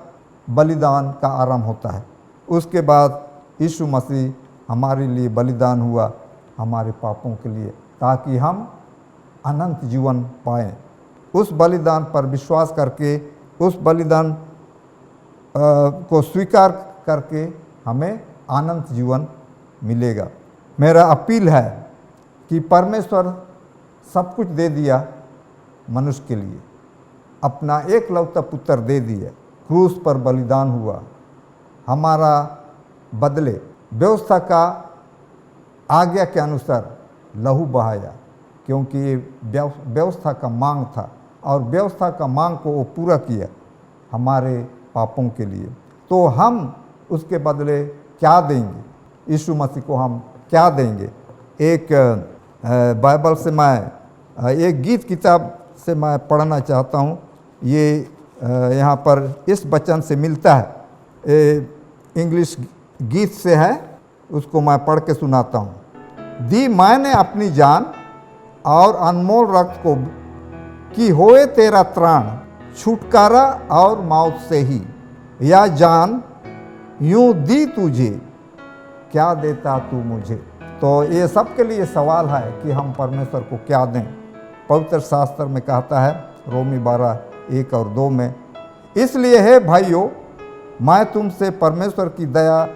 बलिदान का आरंभ होता है। उसके बाद यीशु मसीह हमारे लिए बलिदान हुआ, हमारे पापों के लिए, ताकि हम अनंत जीवन पाएं। उस बलिदान पर विश्वास करके, उस बलिदान को स्वीकार करके हमें अनंत जीवन मिलेगा। मेरा अपील है कि परमेश्वर सब कुछ दे दिया मनुष्य के लिए, अपना एकलौता पुत्र दे दिया, क्रूस पर बलिदान हुआ, हमारा बदले व्यवस्था का आज्ञा के अनुसार लहू बहाया, क्योंकि ये व्यवस्था का मांग था और व्यवस्था का मांग को वो पूरा किया हमारे पापों के लिए। तो हम उसके बदले क्या देंगे? यीशु मसीह को हम क्या देंगे? एक बाइबल से मैं एक गीत किताब से मैं पढ़ना चाहता हूँ। ये यहाँ पर इस वचन से मिलता है, इंग्लिश गीत से है, उसको मैं पढ़ के सुनाता हूँ। दी मैंने अपनी जान और अनमोल रक्त को, कि होए तेरा त्राण, छुटकारा और मौत से ही। या जान यूं दी तुझे, क्या देता तू मुझे। तो ये सबके लिए सवाल है कि हम परमेश्वर को क्या दें। पवित्र शास्त्र में कहता है, रोमी 12:1 और 2 में, इसलिए है भाइयों, मैं तुमसे परमेश्वर की दया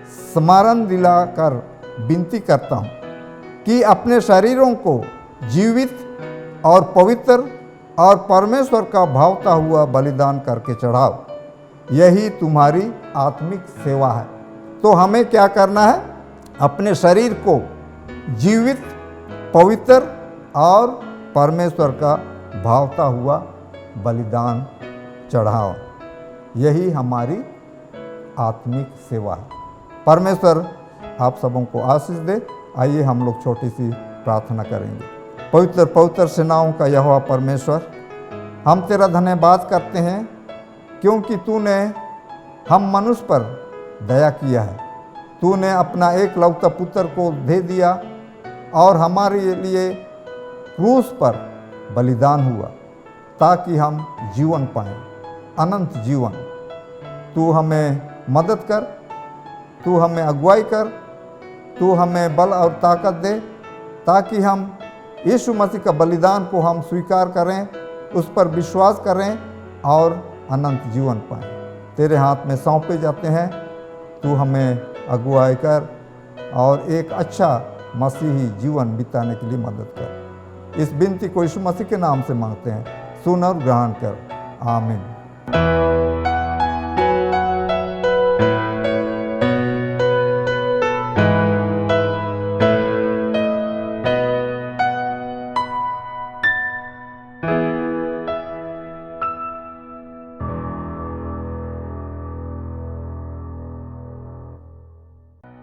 स्मरण दिलाकर विनती करता हूँ कि अपने शरीरों को जीवित और पवित्र और परमेश्वर का भावता हुआ बलिदान करके चढ़ाओ, यही तुम्हारी आत्मिक सेवा है। तो हमें क्या करना है? अपने शरीर को जीवित, पवित्र और परमेश्वर का भावता हुआ बलिदान चढ़ाओ, यही हमारी आत्मिक सेवा है। परमेश्वर आप सबों को आशीष दे। आइए हम लोग छोटी सी प्रार्थना करेंगे। पवित्र पवित्र सेनाओं का यहोवा परमेश्वर, हम तेरा धन्यवाद करते हैं क्योंकि तूने हम मनुष्य पर दया किया है। तूने अपना एकलौता पुत्र को दे दिया और हमारे लिए क्रूस पर बलिदान हुआ ताकि हम जीवन पाएं, अनंत जीवन। तू हमें मदद कर, तू हमें अगुवाई कर, तू हमें बल और ताकत दे ताकि हम यीशु मसीह का बलिदान को हम स्वीकार करें, उस पर विश्वास करें और अनंत जीवन पाएं। तेरे हाथ में सौंपे जाते हैं, तू हमें अगुवाई कर और एक अच्छा मसीही जीवन बिताने के लिए मदद कर। इस विनती को यीशु मसीह के नाम से मांगते हैं, सुन और ग्रहण कर। आमीन।